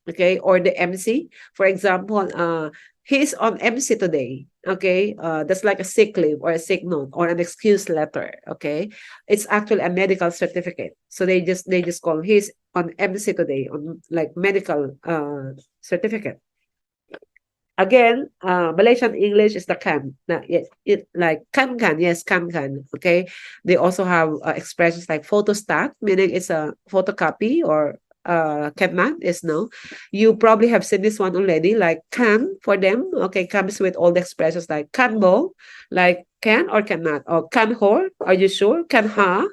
Okay, or the MC, for example, he's on MC today. Okay, that's like a sick leave or a sick note or an excuse letter. Okay, it's actually a medical certificate, so they just call he's on MC today on like medical certificate. Again, Malaysian English is the can. Yes, it like can, yes, can. Okay, they also have expressions like photostat, meaning it's a photocopy, or cannot is no. You probably have seen this one already, like can for them. Okay, comes with all the expressions like can bo, like can or cannot, or can ho, are you sure? Can ha,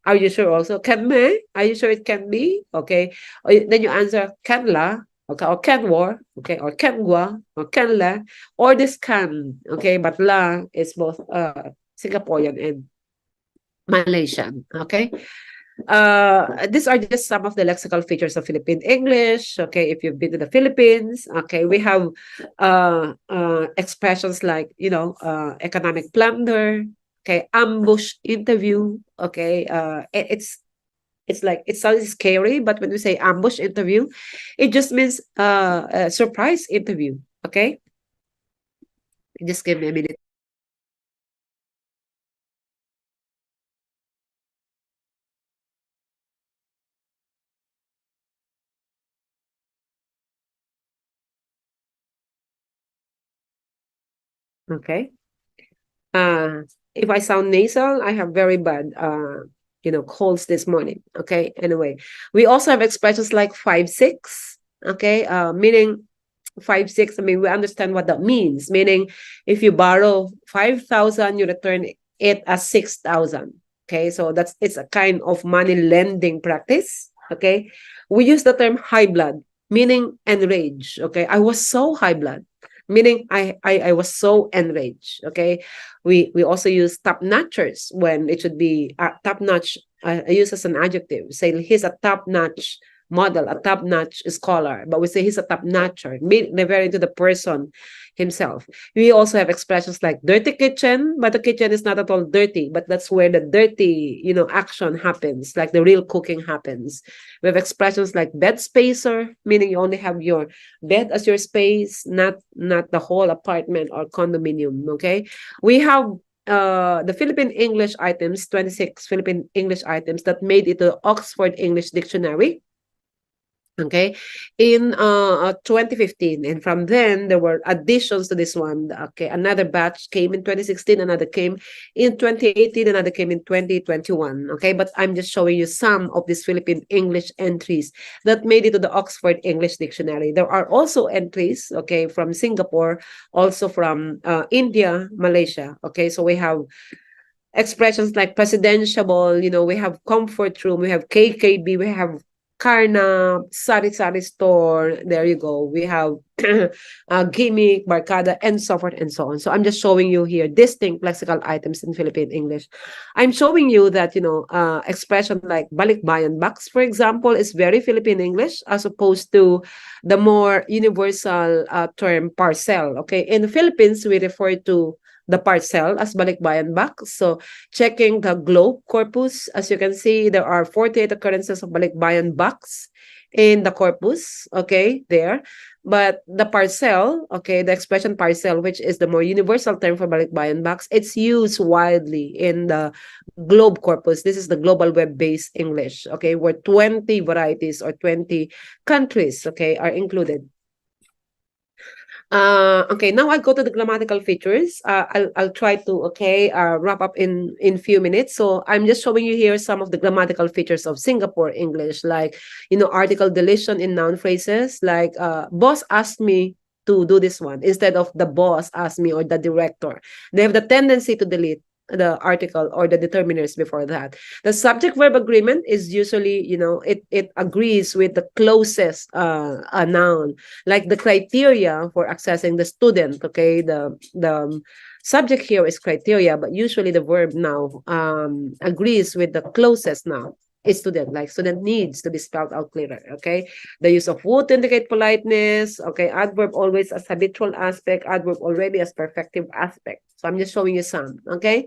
are you sure also? Can me, are you sure it can be? Okay, then you answer can la. Okay, or can war, okay, or can gua, or can la, or this can, okay, but la is both Singaporean and Malaysian, okay. These are just some of the lexical features of Philippine English. Okay, if you've been to the Philippines, okay, we have expressions like economic plunder, okay, ambush interview, okay. It's like it sounds scary, but when we say ambush interview, it just means a surprise interview. Okay, just give me a minute. Okay. If I sound nasal, I have very bad colds this morning. Okay. Anyway, we also have expressions like 5-6. Okay. Meaning 5-6. I mean, we understand what that means. Meaning, if you borrow 5,000, you return it as 6,000. Okay. So it's a kind of money lending practice. Okay. We use the term high blood, meaning enraged. Okay. I was so high blood, meaning I was so enraged. Okay, we also use top notchers when it should be top notch. I use as an adjective. Say he's a top notch model, a top-notch scholar, but we say he's a top-notcher, referring to the person himself. We also have expressions like dirty kitchen, but the kitchen is not at all dirty, but that's where the dirty, action happens, like the real cooking happens. We have expressions like bed spacer, meaning you only have your bed as your space, not the whole apartment or condominium. Okay, we have the Philippine English items, 26 Philippine English items that made it to Oxford English Dictionary. Okay, in 2015, and from then there were additions to this one. Okay, another batch came in 2016, another came in 2018, another came in 2021. Okay, but I'm just showing you some of these Philippine English entries that made it to the Oxford English Dictionary. There are also entries, okay, from Singapore, also from India, Malaysia. Okay, so we have expressions like presidential, we have comfort room, we have KKB, we have Karna, Sari store. There you go. We have gimmick, barkada, and so forth and so on. So I'm just showing you here distinct lexical items in Philippine English. I'm showing you that, expression like balikbayan box, for example, is very Philippine English as opposed to the more universal term parcel. Okay. In the Philippines, we refer to the parcel as balikbayan box. So checking the globe corpus, as you can see, there are 48 occurrences of balikbayan box in the corpus, okay, there. But the parcel, okay, the expression parcel, which is the more universal term for balikbayan box, it's used widely in the globe corpus. This is the global web-based English, okay, where 20 varieties or 20 countries, okay, are included. Okay, now I'll go to the grammatical features. I'll try to wrap up in few minutes. So I'm just showing you here some of the grammatical features of Singapore English, like article deletion in noun phrases, like boss asked me to do this one instead of the boss asked me or the director. They have the tendency to delete the article or the determiners before that. The subject verb agreement is usually, it agrees with the closest noun, like the criteria for accessing the student. Okay, the subject here is criteria, but usually the verb now agrees with the closest noun. A student, like student needs to be spelled out clearer. Okay, the use of would to indicate politeness. Okay, adverb always as habitual aspect, adverb already as perfective aspect. So I'm just showing you some. Okay,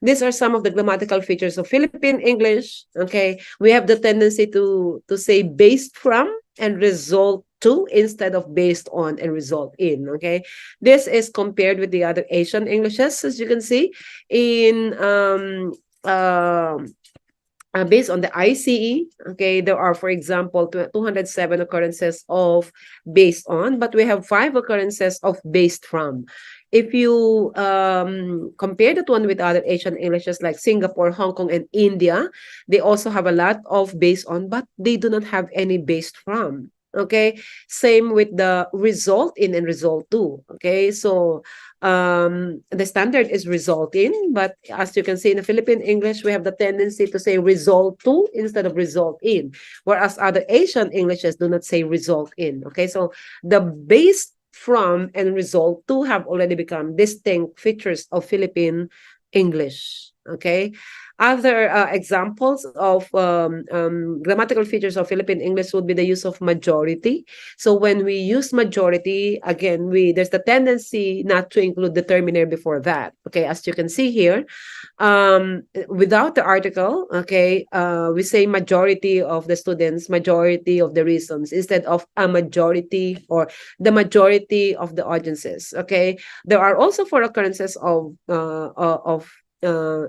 these are some of the grammatical features of Philippine English. Okay, we have the tendency to say based from and result to instead of based on and result in. Okay, this is compared with the other Asian Englishes, as you can see in based on the ICE, okay, there are, for example, 207 occurrences of based on, but we have 5 occurrences of based from. If you compare that one with other Asian Englishes like Singapore, Hong Kong, and India, they also have a lot of based on, but they do not have any based from. Okay, same with the result in and result to. Okay, so the standard is result in, but as you can see in the Philippine English, we have the tendency to say result to instead of result in, whereas other Asian Englishes do not say result in. Okay, so the based from and result to have already become distinct features of Philippine English. Okay, other examples of grammatical features of Philippine English would be the use of majority. So when we use majority, again, there's the tendency not to include determiner before that. Okay, as you can see here, without the article, okay, we say majority of the students, majority of the reasons, instead of a majority or the majority of the audiences. Okay, there are also 4 occurrences of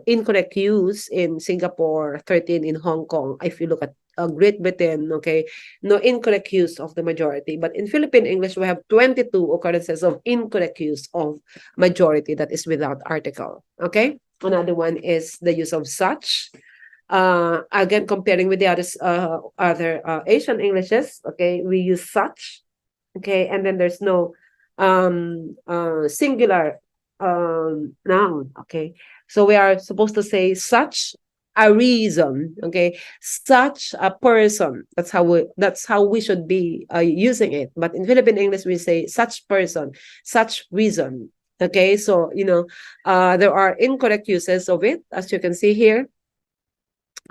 incorrect use in Singapore, 13 in Hong Kong. If you look at Great Britain, okay, no incorrect use of the majority. But in Philippine English, we have 22 occurrences of incorrect use of majority that is without article. Okay, another one is the use of such. Again, comparing with the other Asian Englishes, okay, we use such. Okay, and then there's no singular noun. Okay, so we are supposed to say such a reason. Okay, such a person. That's how we should be using it. But in Philippine English, we say such person, such reason. Okay, so there are incorrect uses of it, as you can see here.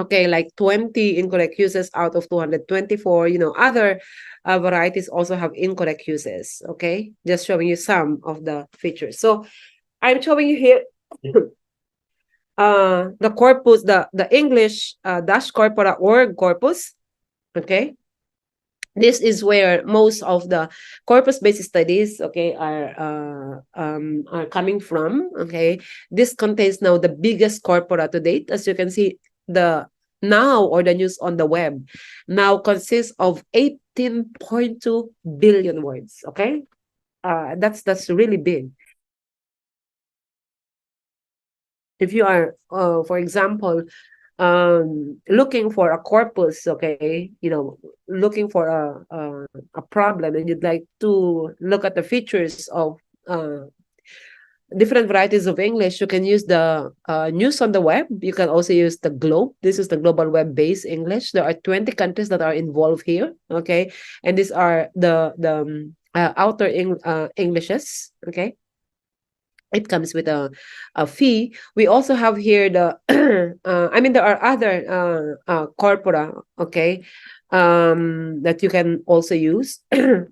Okay, like 20 incorrect uses out of 224. Other varieties also have incorrect uses. Okay, just showing you some of the features. So I'm showing you here the corpus, the English dash corpora org corpus. Okay, this is where most of the corpus-based studies, okay, are coming from. Okay, this contains now the biggest corpora to date. As you can see, the now or the news on the web now consists of 18.2 billion words. Okay, that's really big. If you are, for example, looking for a corpus, okay, looking for a problem, and you'd like to look at the features of different varieties of English, you can use the news on the web. You can also use the globe. This is the global web-based English. There are 20 countries that are involved here, okay, and these are the outer Englishes, okay. It comes with a fee. We also have here the I mean, there are other corpora, okay, that you can also use.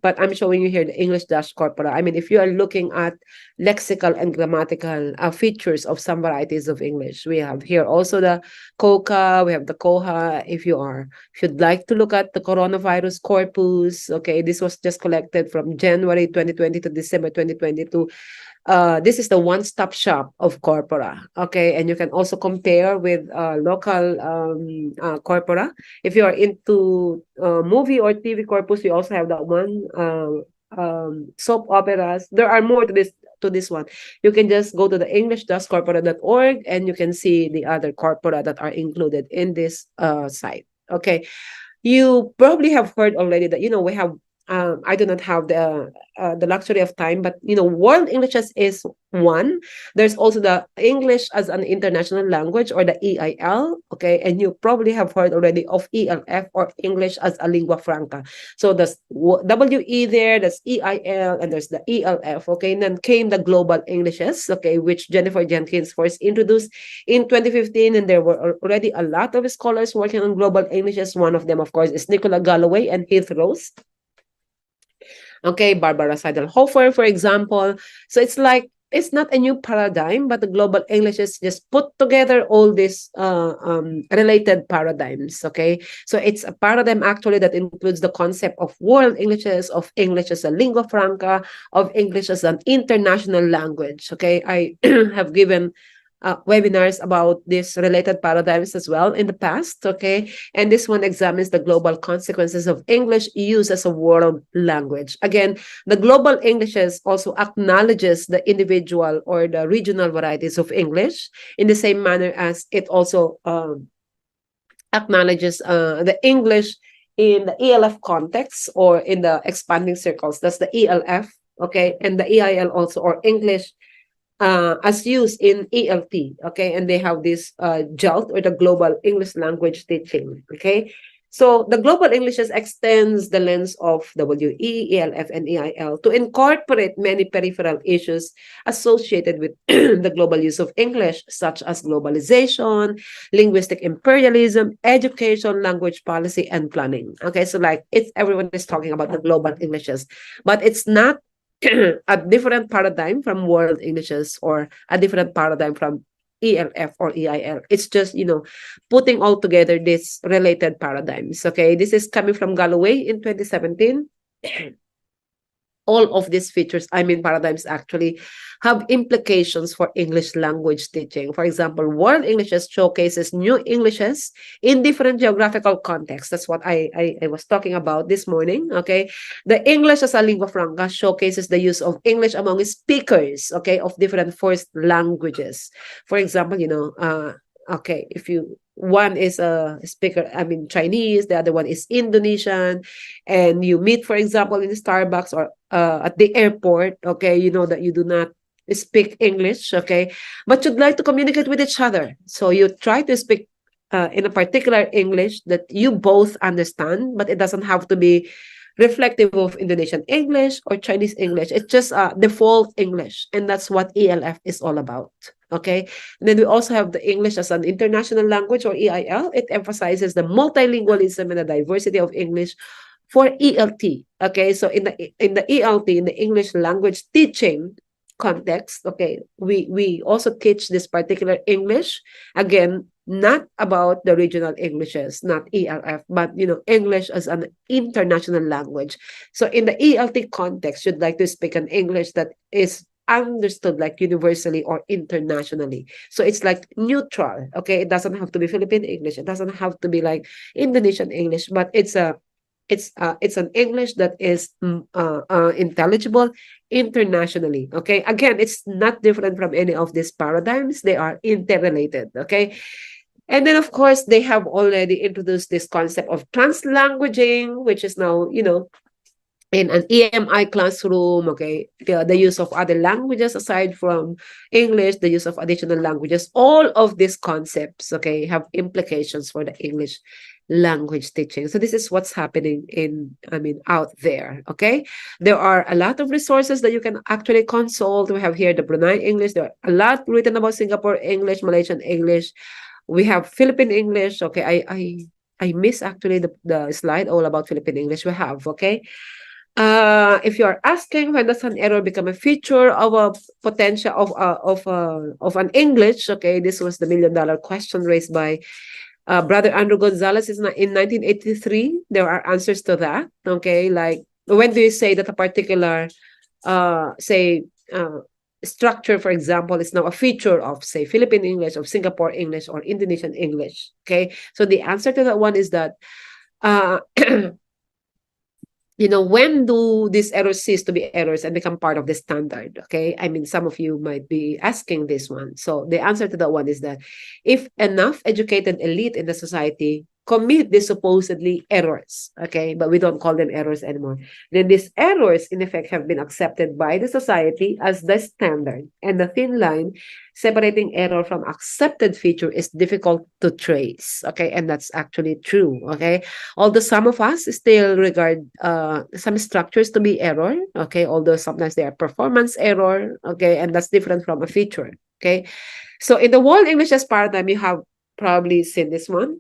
But I'm showing you here the English dash corpora. I mean, if you are looking at lexical and grammatical features of some varieties of English, we have here also the COCA, we have the COHA. If you'd like to look at the coronavirus corpus, okay, this was just collected from January 2020 to December 2022. This is the one-stop shop of corpora, okay, and you can also compare with local corpora. If you are into movie or TV corpus, we also have that one. Soap operas. There are more to this one. You can just go to the english-corpora.org and you can see the other corpora that are included in this site. Okay, you probably have heard already that we have. I do not have the luxury of time, but world Englishes is one. There's also the English as an international language, or the EIL. Okay, and you probably have heard already of ELF, or English as a lingua franca. So there's WE there, there's EIL, and there's the ELF. Okay, and then came the global Englishes. Okay, which Jennifer Jenkins first introduced in 2015, and there were already a lot of scholars working on global Englishes. One of them, of course, is Nicola Galloway and Heath Rose. Okay, Barbara Seidelhofer, for example. So it's not a new paradigm, but the global English is just put together all these related paradigms. Okay, so it's a paradigm actually that includes the concept of world Englishes, of English as a lingua franca, of English as an international language. Okay, I have given webinars about these related paradigms as well in the past, okay? And this one examines the global consequences of English use as a world language. Again, the global Englishes also acknowledges the individual or the regional varieties of English in the same manner as it also acknowledges the English in the ELF context, or in the expanding circles. That's the ELF, okay? And the EIL also, or English as used in ELT, okay, and they have this JELT, or the Global English Language Teaching, okay. So the global Englishes extends the lens of WE, ELF, and EIL to incorporate many peripheral issues associated with the global use of English, such as globalization, linguistic imperialism, education, language policy, and planning. Okay, so like everyone is talking about the global Englishes, but it's not a different paradigm from world Englishes, or a different paradigm from ELF or EIL. It's just, putting all together these related paradigms. Okay, this is coming from Galloway in 2017. All of these features, paradigms, actually have implications for English language teaching. For example, world Englishes showcases new Englishes in different geographical contexts. That's what I was talking about this morning, okay? The English as a lingua franca showcases the use of English among speakers, okay, of different first languages. For example, okay, one is a speaker, Chinese, the other one is Indonesian, and you meet, for example, in Starbucks or at the airport, okay, you know that you do not speak English, okay, but you'd like to communicate with each other. So you try to speak in a particular English that you both understand, but it doesn't have to be reflective of Indonesian English or Chinese English. It's just default English, and that's what ELF is all about. Okay. And then we also have the English as an international language, or EIL. It emphasizes the multilingualism and the diversity of English for ELT. Okay. So in the ELT, in the English language teaching context, okay, we also teach this particular English, again, not about the regional Englishes, not ELF, but English as an international language. So in the ELT context, you'd like to speak an English that is understood like universally or internationally. So it's like neutral. Okay, it doesn't have to be Philippine English, it doesn't have to be like Indonesian English, but it's an English that is intelligible internationally. Okay, again, it's not different from any of these paradigms. They are interrelated. Okay. And then, of course, they have already introduced this concept of translanguaging, which is now, in an EMI classroom, okay, the use of other languages aside from English, the use of additional languages, all of these concepts, okay, have implications for the English language teaching. So this is what's happening out there, okay? There are a lot of resources that you can actually consult. We have here the Brunei English. There are a lot written about Singapore English, Malaysian English. We have Philippine English, okay? I miss actually the slide all about Philippine English we have, okay? If you are asking when does an error become a feature of a potential of an English, okay, this was the $1,000,000 question raised by Brother Andrew Gonzalez in 1983. There are answers to that, okay, like when do you say that a particular structure, for example, is now a feature of, say, Philippine English, of Singapore English, or Indonesian English, okay? So the answer to that one is that when do these errors cease to be errors and become part of the standard? Okay. I mean, some of you might be asking this one. So the answer to that one is that if enough educated elite in the society commit these supposedly errors, okay, but we don't call them errors anymore, then these errors, in effect, have been accepted by the society as the standard. And the thin line separating error from accepted feature is difficult to trace, okay, and that's actually true, okay. Although some of us still regard some structures to be error, okay, although sometimes they are performance error, okay, and that's different from a feature, okay. So in the world English as paradigm, you have probably seen this one.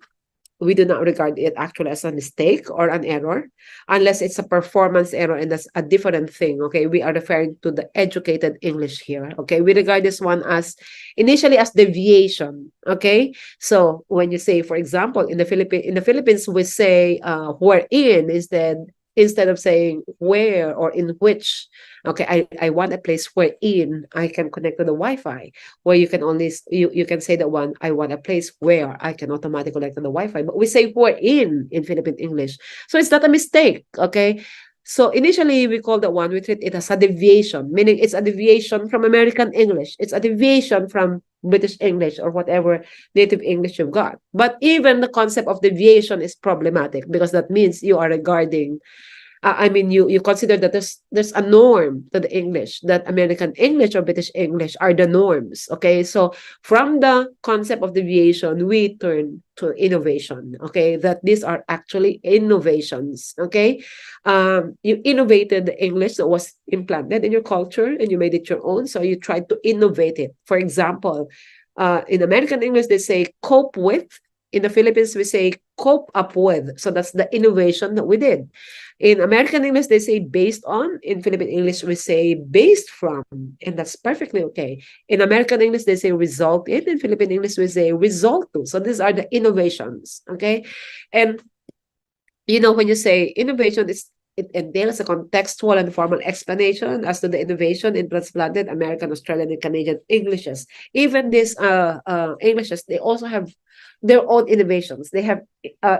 We do not regard it actually as a mistake or an error unless it's a performance error, and that's a different thing, okay. We are referring to the educated English here, okay. We regard this one as initially as deviation, okay. So when you say, for example, in the Philippines we say wherein instead of saying where or in which, okay, I want a place wherein I can connect to the Wi-Fi, where you can only you can say that one, I want a place where I can automatically connect to the Wi-Fi, but we say wherein in Philippine English, so it's not a mistake, okay. So initially we call that one, we treat it as a deviation, meaning it's a deviation from American English, it's a deviation from British English or whatever native English you've got. But even the concept of deviation is problematic, because that means you are regarding you consider that there's a norm to the English, that American English or British English are the norms, okay. So from the concept of deviation, we turn to innovation, okay, that these are actually innovations, okay. You innovated the English that was implanted in your culture and you made it your own, so you tried to innovate it. For example, in American English they say cope with. In the Philippines, we say cope up with. So that's the innovation that we did. In American English, they say based on. In Philippine English, we say based from. And that's perfectly okay. In American English, they say result in. In Philippine English, we say result to. So these are the innovations. Okay. And, when you say innovation, it entails a contextual and formal explanation as to the innovation in transplanted American, Australian, and Canadian Englishes. Even these Englishes, they also have their own innovations. They have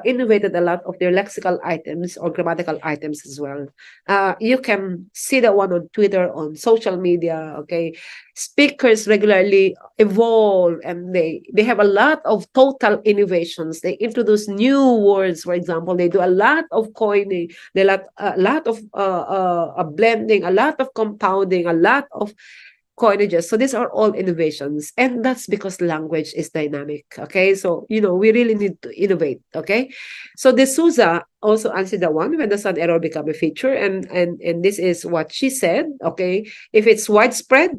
innovated a lot of their lexical items or grammatical items as well. You can see that one on Twitter, on social media, okay? Speakers regularly evolve, and they have a lot of total innovations. They introduce new words, for example. They do a lot of coining, a lot of blending, a lot of compounding, a lot of coinages. So these are all innovations, and that's because language is dynamic, okay. So we really need to innovate, okay. So the Souza also answered the one, when does an error become a feature, and this is what she said, okay. If it's widespread,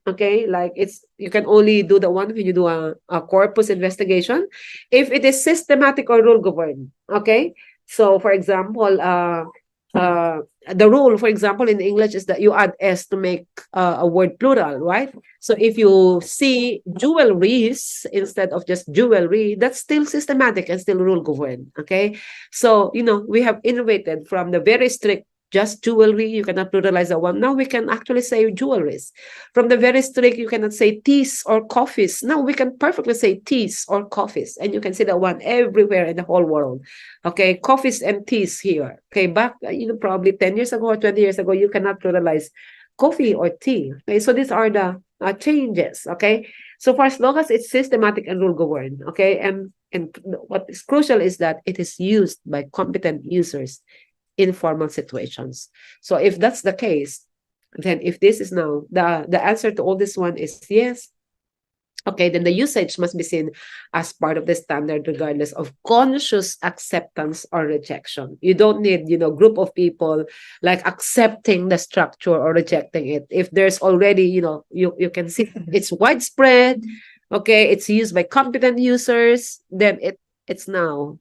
Okay, like you can only do the one when you do a corpus investigation. If it is systematic or rule governed, okay. So for example, uh, the rule, for example, in English is that you add s to make a word plural, right? So if you see jewelries instead of just jewelry, that's still systematic and still rule governed. Okay, so we have innovated from the very strict just jewelry, you cannot pluralize that one. Now we can actually say jewelries. From the very strict, you cannot say teas or coffees. Now we can perfectly say teas or coffees, and you can see that one everywhere in the whole world. Okay, coffees and teas here. Okay, back probably 10 years ago or 20 years ago, you cannot pluralize coffee or tea. Okay, so these are the changes. Okay, so for as long as it's systematic and rule governed. Okay, and what is crucial is that it is used by competent users in formal situations. So if that's the case, then if this is now the answer to all this one is yes, okay, then the usage must be seen as part of the standard regardless of conscious acceptance or rejection. You don't need, group of people like accepting the structure or rejecting it. If there's already, you can see it's widespread, okay, it's used by competent users, then it's now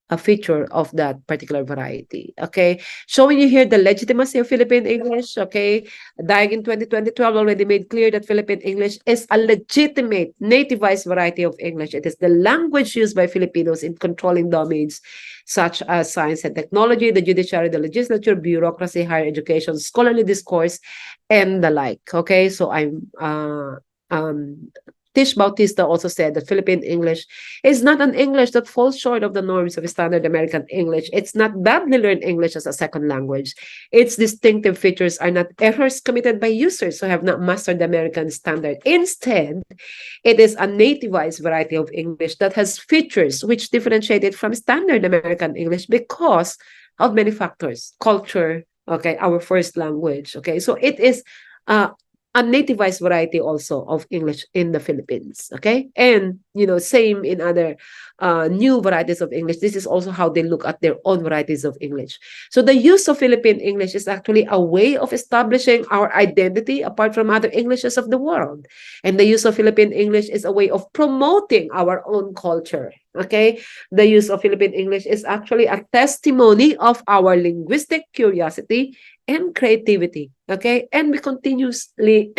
a feature of that particular variety. Okay. Showing you here the legitimacy of Philippine English. Okay. Dying in 2012 already made clear that Philippine English is a legitimate nativized variety of English. It is the language used by Filipinos in controlling domains such as science and technology, the judiciary, the legislature, bureaucracy, higher education, scholarly discourse, and the like. Okay. So Tish Bautista also said that Philippine English is not an English that falls short of the norms of standard American English. It's not badly learned English as a second language. Its distinctive features are not errors committed by users who have not mastered the American standard. Instead, it is a nativized variety of English that has features which differentiate it from standard American English because of many factors. Culture, okay, our first language, okay. So it is a nativized variety also of English in the Philippines. Okay. And, same in other new varieties of English. This is also how they look at their own varieties of English. So the use of Philippine English is actually a way of establishing our identity apart from other Englishes of the world. And the use of Philippine English is a way of promoting our own culture. Okay. The use of Philippine English is actually a testimony of our linguistic curiosity and creativity. Okay. And we continuously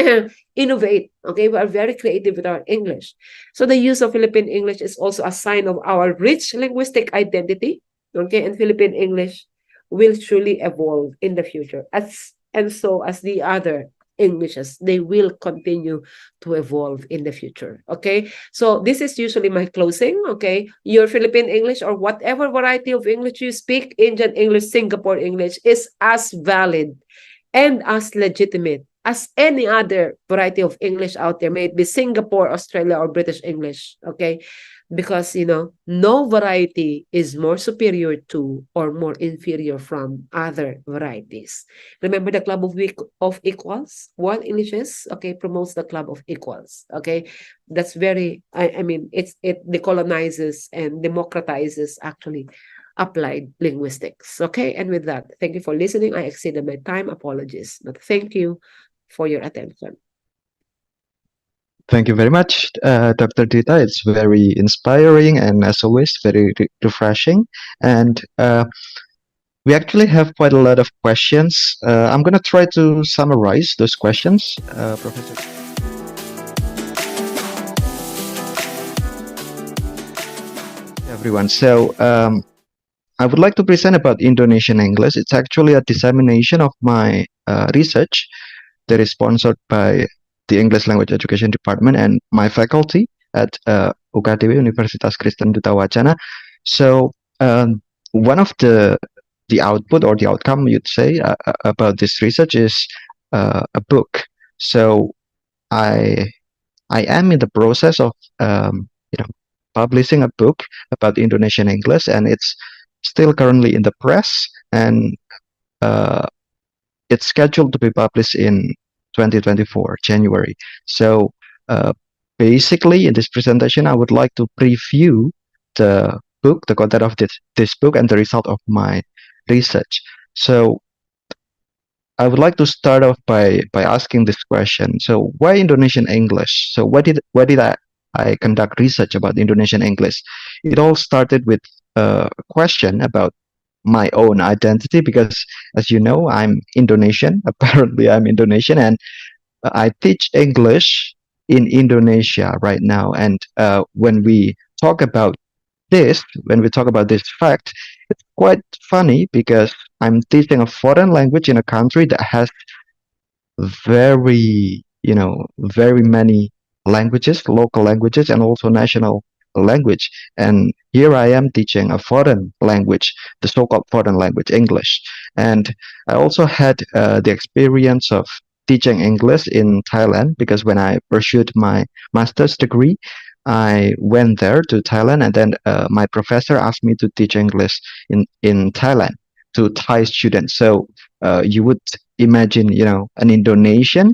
innovate. Okay. We are very creative with our English. So the use of Philippine English is also a sign of our rich linguistic identity. Okay. And Philippine English will truly evolve in the future. As the other Englishes, they will continue to evolve in the future. Okay. So this is usually my closing. Okay. Your Philippine English or whatever variety of English you speak, Indian English, Singapore English, is as valid and as legitimate as any other variety of English out there, may it be Singapore, Australia, or British English. Okay. Because, no variety is more superior to or more inferior from other varieties. Remember the club of equals? One Englishes, okay, promotes the club of equals. Okay. That's very, I mean, it decolonizes and democratizes actually applied linguistics. Okay. And with that, thank you for listening. I exceeded my time. Apologies. But thank you for your attention. Thank you very much, Dr. Dita. It's very inspiring and, as always, very refreshing. And we actually have quite a lot of questions. I'm going to try to summarize those questions, Professor. Everyone. So I would like to present about Indonesian English. It's actually a dissemination of my research that is sponsored by the English Language Education Department and my faculty at UKDW, Universitas Kristen Duta Wacana. So one of the output or the outcome, you'd say, about this research is a book. So I am in the process of publishing a book about Indonesian English, and it's still currently in the press, and it's scheduled to be published in 2024 January. So basically, in this presentation, I would like to preview the book, the content of this book, and the result of my research. So I would like to start off by asking this question. So why Indonesian English? So why did I conduct research about Indonesian English? It all started with a question about my own identity because, as you know, I'm Indonesian. Apparently, I'm Indonesian, and I teach English in Indonesia right now. And when we talk about this fact, it's quite funny because I'm teaching a foreign language in a country that has very many languages, local languages, and also national language. And here I am teaching a foreign language, the so-called foreign language, English. And I also had the experience of teaching English in Thailand because when I pursued my master's degree, I went there to Thailand, and then my professor asked me to teach English in Thailand to Thai students. So you would imagine, an Indonesian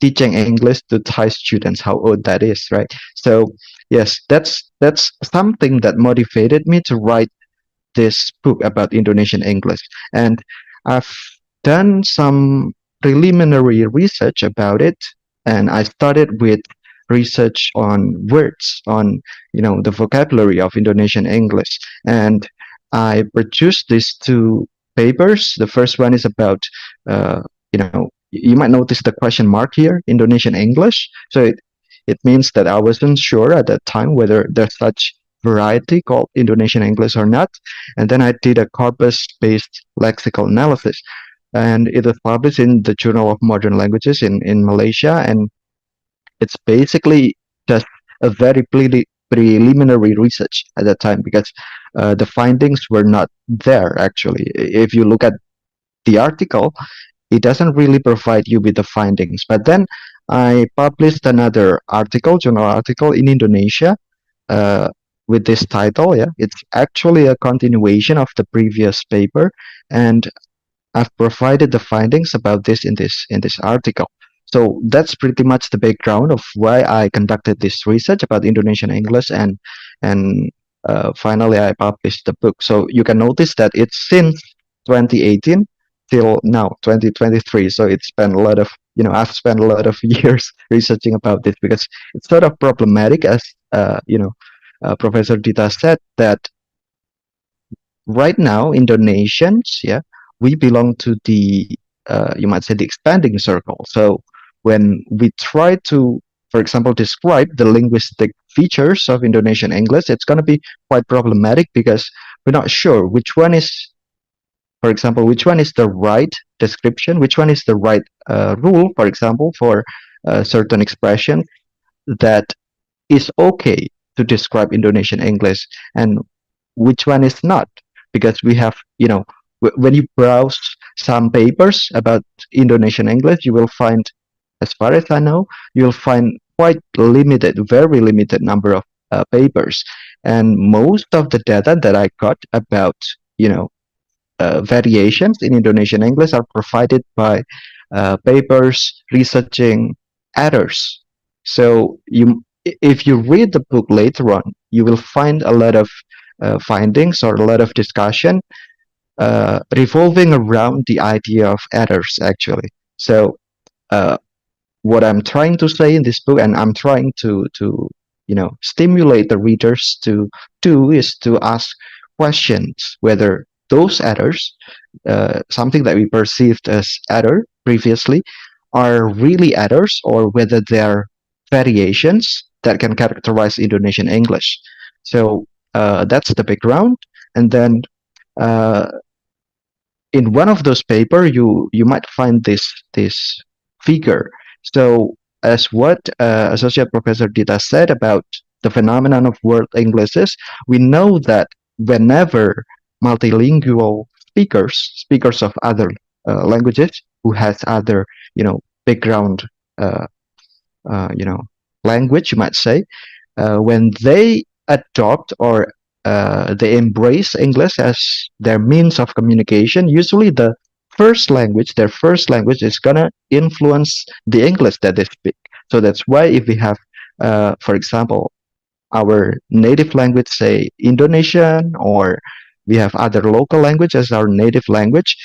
teaching English to Thai students, how odd that is, right? So yes, that's something that motivated me to write this book about Indonesian English. And I've done some preliminary research about it, and I started with research on words, on the vocabulary of Indonesian English. And I produced these two papers. The first one is about you might notice the question mark here, Indonesian English. So it means that I wasn't sure at that time whether there's such variety called Indonesian English or not. And then I did a corpus-based lexical analysis, and it was published in the Journal of Modern Languages in Malaysia. And it's basically just a very preliminary research at that time because the findings were not there actually. If you look at the article, it doesn't really provide you with the findings. But then I published another journal article in Indonesia uh, with this title. Yeah, it's actually a continuation of the previous paper, and I've provided the findings about this in this article. So that's pretty much the background of why I conducted this research about Indonesian English, and finally I published the book. So you can notice that it's since 2018 till now 2023. So it's spent a lot of I've spent a lot of years researching about this because it's sort of problematic, as Professor Dita said, that right now Indonesians, yeah, we belong to the you might say the expanding circle. So when we try to, for example, describe the linguistic features of Indonesian English, it's going to be quite problematic because we're not sure which one is, for example, which one is the right description, which one is the right rule, for example, for certain expression that is okay to describe Indonesian English, and which one is not, because we have when you browse some papers about Indonesian English, you will find, as far as I know, you'll find quite limited, very limited number of papers, and most of the data that I got about variations in Indonesian English are provided by papers researching errors. So if you read the book later on, you will find a lot of findings or a lot of discussion revolving around the idea of errors, actually. So uh, what I'm trying to say in this book, and I'm trying to stimulate the readers to do, is to ask questions whether those errors, something that we perceived as error previously, are really errors or whether they're variations that can characterize Indonesian English. So that's the background, and then uh, in one of those paper you might find this figure. So as what Associate Professor Dita said about the phenomenon of world Englishes, we know that whenever multilingual speakers of other languages who has other background uh, you know language, you might say, when they adopt or they embrace English as their means of communication, usually their first language is gonna influence the English that they speak. So that's why if we have, for example, our native language, say Indonesian, or we have other local language as our native language,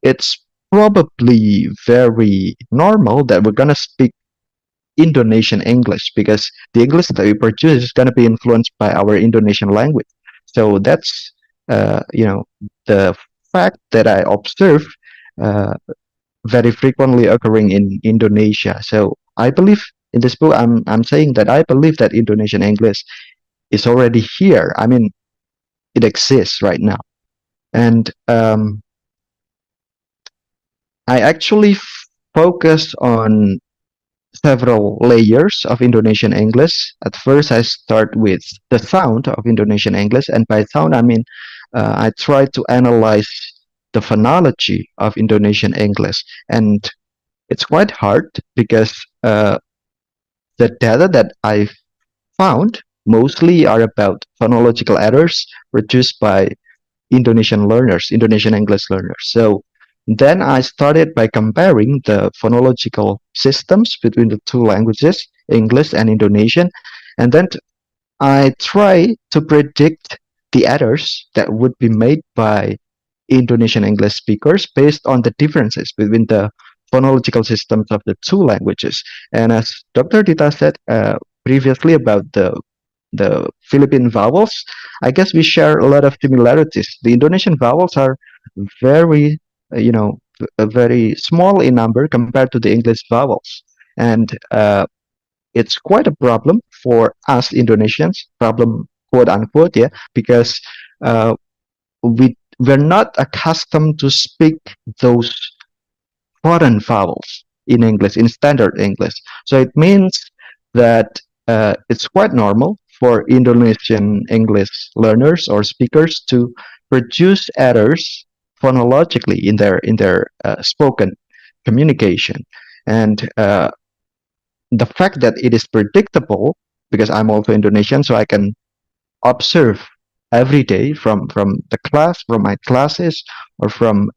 it's probably very normal that we're gonna speak Indonesian English because the English that we produce is gonna be influenced by our Indonesian language. So that's the fact that I observe uh, very frequently occurring in Indonesia. So I believe in this book, I'm saying that I believe that Indonesian English is already here. I mean, it exists right now, and I actually focus on several layers of Indonesian English. At first, I start with the sound of Indonesian English, and by sound, I mean I try to analyze the phonology of Indonesian English, and it's quite hard because the data that I found mostly are about phonological errors produced by Indonesian learners, Indonesian English learners. So then I started by comparing the phonological systems between the two languages, English and Indonesian, and then I try to predict the errors that would be made by Indonesian English speakers based on the differences between the phonological systems of the two languages. And as Dr. Dita said previously about the Philippine vowels, I guess we share a lot of similarities. The Indonesian vowels are very, very small in number compared to the English vowels, and it's quite a problem for us Indonesians. Problem, quote unquote, yeah, because uh, we're not accustomed to speak those foreign vowels in English, in standard English. So it means that it's quite normal for Indonesian English learners or speakers to produce errors phonologically in their spoken communication. And the fact that it is predictable, because I'm also Indonesian, so I can observe every day from the class, from my classes, or from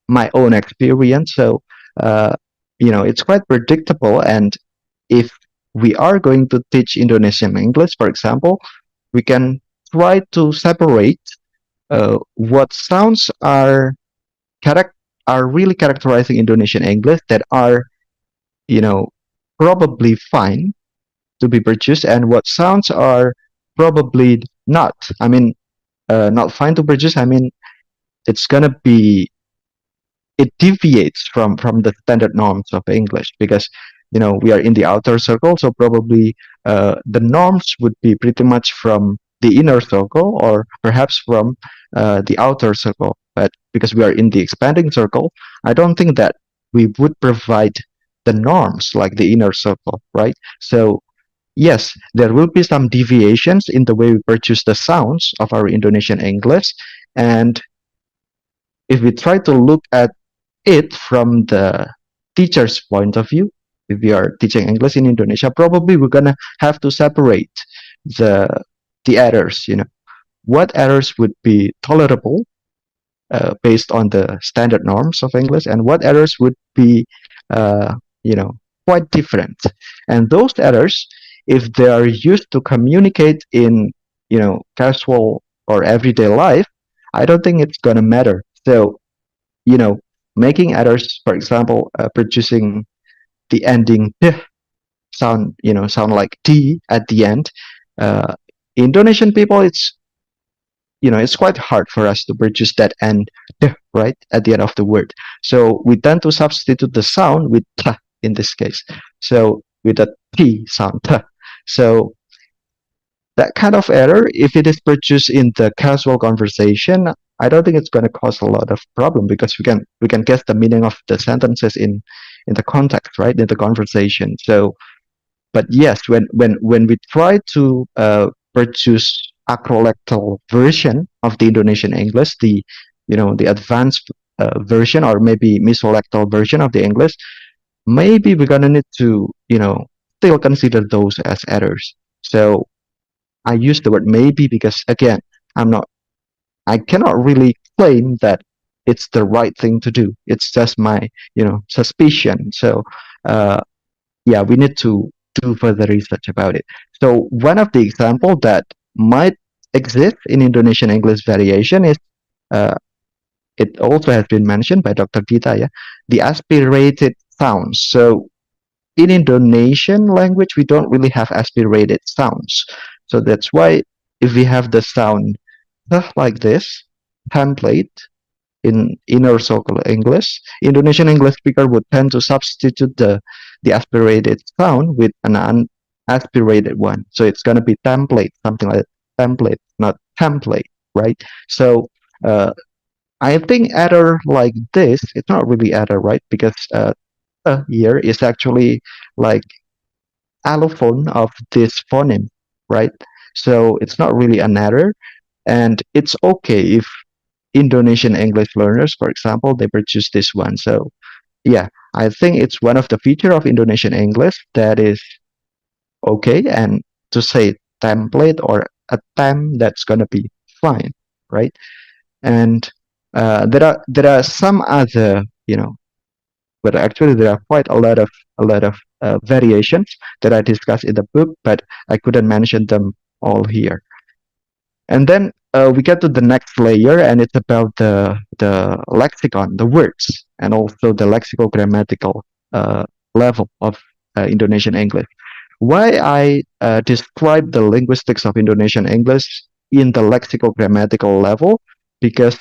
my own experience. So it's quite predictable. And if we are going to teach Indonesian English, for example, we can try to separate what sounds are really characterizing Indonesian English that are you know probably fine to be produced, and what sounds are probably not. I mean, not fine to produce. I mean, it's gonna be it deviates from the standard norms of English because we are in the outer circle, so probably the norms would be pretty much from the inner circle or perhaps from the outer circle. But because we are in the expanding circle, I don't think that we would provide the norms like the inner circle, right? So yes, there will be some deviations in the way we produce the sounds of our Indonesian English. And if we try to look at it from the teacher's point of view, if we are teaching English in Indonesia, probably we're gonna have to separate the the errors. What errors would be tolerable based on the standard norms of English, and what errors would be, uh, you know, quite different. And those errors, if they are used to communicate in, casual or everyday life, I don't think it's gonna matter. So, you know, making errors, for example, producing the ending sound like D at the end. Uh, Indonesian people, it's quite hard for us to produce that end right at the end of the word. So we tend to substitute the sound with t in this case. So with a t sound t. So that kind of error, if it is produced in the casual conversation, I don't think it's going to cause a lot of problem because we can guess the meaning of the sentences in the context, right, in the conversation. So but yes, when we try to produce acrolectal version of the Indonesian English, the advanced version or maybe mesolectal version of the English, maybe we're gonna need to still consider those as errors. So I use the word maybe because again, I cannot really claim that it's the right thing to do. It's just my suspicion. So uh, yeah, we need to do further research about it. So one of the example that might exist in Indonesian English variation is uh, it also has been mentioned by Dr. Dita, yeah, the aspirated sounds. So in Indonesian language, we don't really have aspirated sounds. So that's why if we have the sound like this, template in inner circle English, Indonesian English speaker would tend to substitute the aspirated sound with an unaspirated one. So it's gonna be template, something like template, not template, right? So uh, I think error like this, it's not really error, right? Because here is actually like allophone of this phoneme, right? So it's not really an error, and it's okay if Indonesian English learners, for example, they produce this one. So yeah, I think it's one of the feature of Indonesian English that is okay, and to say template or a tem, that's gonna be fine, right? And there are some other, but actually there are quite a lot of variations that I discussed in the book, but I couldn't mention them all here. And then we get to the next layer, and it's about the lexicon, the words, and also the lexicogrammatical uh, level of Indonesian English. Why I describe the linguistics of Indonesian English in the lexicogrammatical level? Because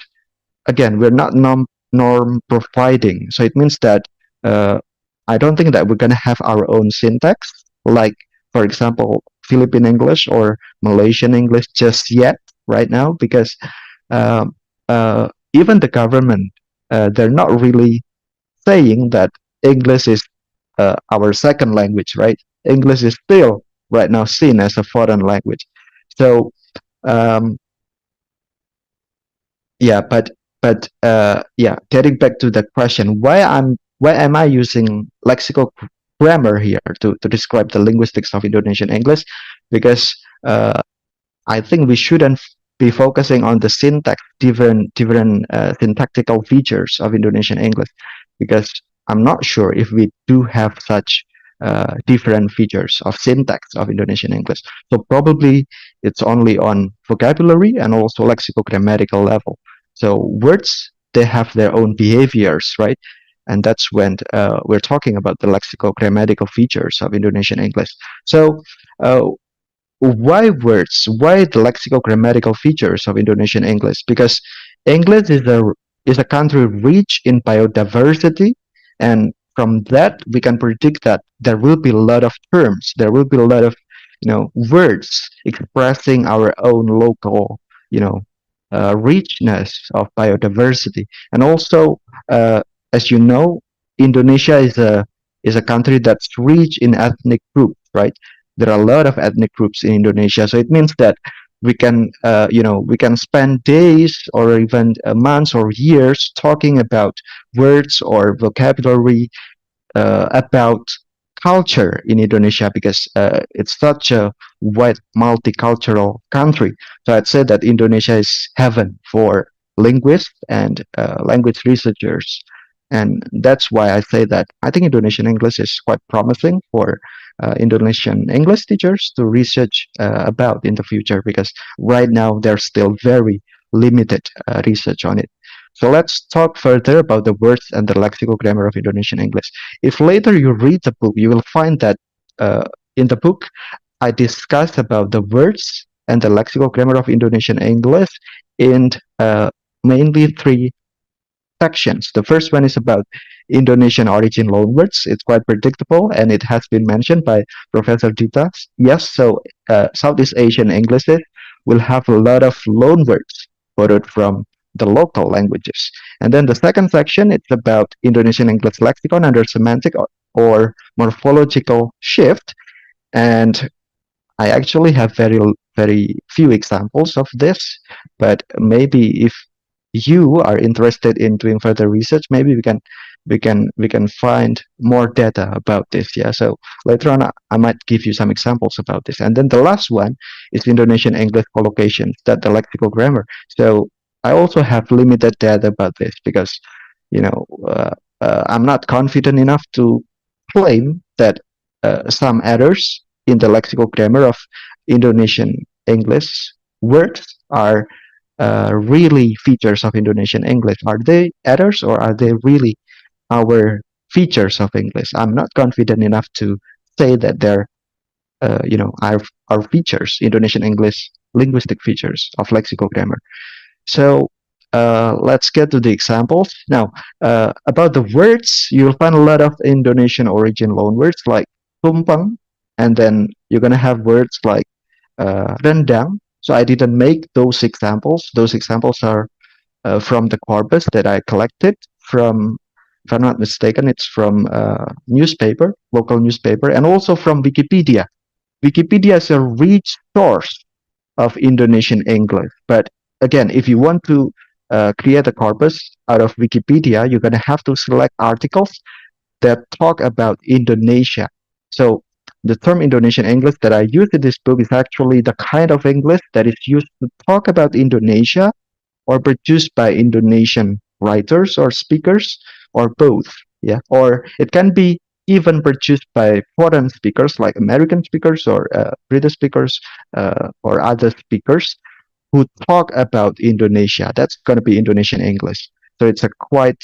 again, we're not norm providing, so it means that uh, I don't think that we're gonna have our own syntax, like for example Philippine English or Malaysian English just yet right now, because um, even the government, they're not really saying that English is our second language, right? English is still right now seen as a foreign language. So um, yeah, but getting back to the question, why am I using lexical grammar here to describe the linguistics of Indonesian English? Because I think we shouldn't be focusing on the syntax, different syntactical features of Indonesian English, because I'm not sure if we do have such different features of syntax of Indonesian English. So probably it's only on vocabulary and also lexicogrammatical level. So words, they have their own behaviors, right? And that's when we're talking about the lexicogrammatical features of Indonesian English. So uh, why words? Why the lexicogrammatical features of Indonesian English? Because English is a country rich in biodiversity, and from that we can predict that there will be a lot of terms, there will be a lot of words expressing our own local you know richness of biodiversity, and also as you know, Indonesia is a country that's rich in ethnic groups, right? There are a lot of ethnic groups in Indonesia, so it means that we can spend days or even months or years talking about words or vocabulary about culture in Indonesia, because it's such a wide multicultural country. So I'd say that Indonesia is heaven for linguists and language researchers. And that's why I say that I think Indonesian English is quite promising for Indonesian English teachers to research about in the future, because right now there's still very limited research on it. So let's talk further about the words and the lexical grammar of Indonesian English. If later you read the book, you will find that in the book I discuss about the words and the lexical grammar of Indonesian English in mainly three sections. The first one is about Indonesian origin loanwords. It's quite predictable, and it has been mentioned by Professor Dita. Yes, so Southeast Asian Englishes will have a lot of loanwords borrowed from the local languages. And then the second section, it's about Indonesian English lexicon under semantic or morphological shift. And I actually have very few examples of this, but maybe if you are interested in doing further research, maybe we can find more data about this. Yeah. So later on, I might give you some examples about this. And then the last one is Indonesian English collocations, that the lexical grammar. So I also have limited data about this, because I'm not confident enough to claim that some errors in the lexical grammar of Indonesian English words are really features of Indonesian English? Are they errors or are they really our features of English? I'm not confident enough to say that they're our features, Indonesian English linguistic features of lexical grammar. So let's get to the examples. Now, about the words, you'll find a lot of Indonesian origin loan words like tumpang, and then you're going to have words like rendang. So I didn't make those examples. Those examples are from the corpus that I collected from, if I'm not mistaken, it's from newspaper, local newspaper, and also from Wikipedia. Wikipedia is a rich source of Indonesian English. But again, if you want to create a corpus out of Wikipedia, you're going to have to select articles that talk about Indonesia. So the term Indonesian English that I use in this book is actually the kind of English that is used to talk about Indonesia or produced by Indonesian writers or speakers or both. Yeah, or it can be even produced by foreign speakers like American speakers or British speakers or other speakers who talk about Indonesia. That's going to be Indonesian English. So it's a quite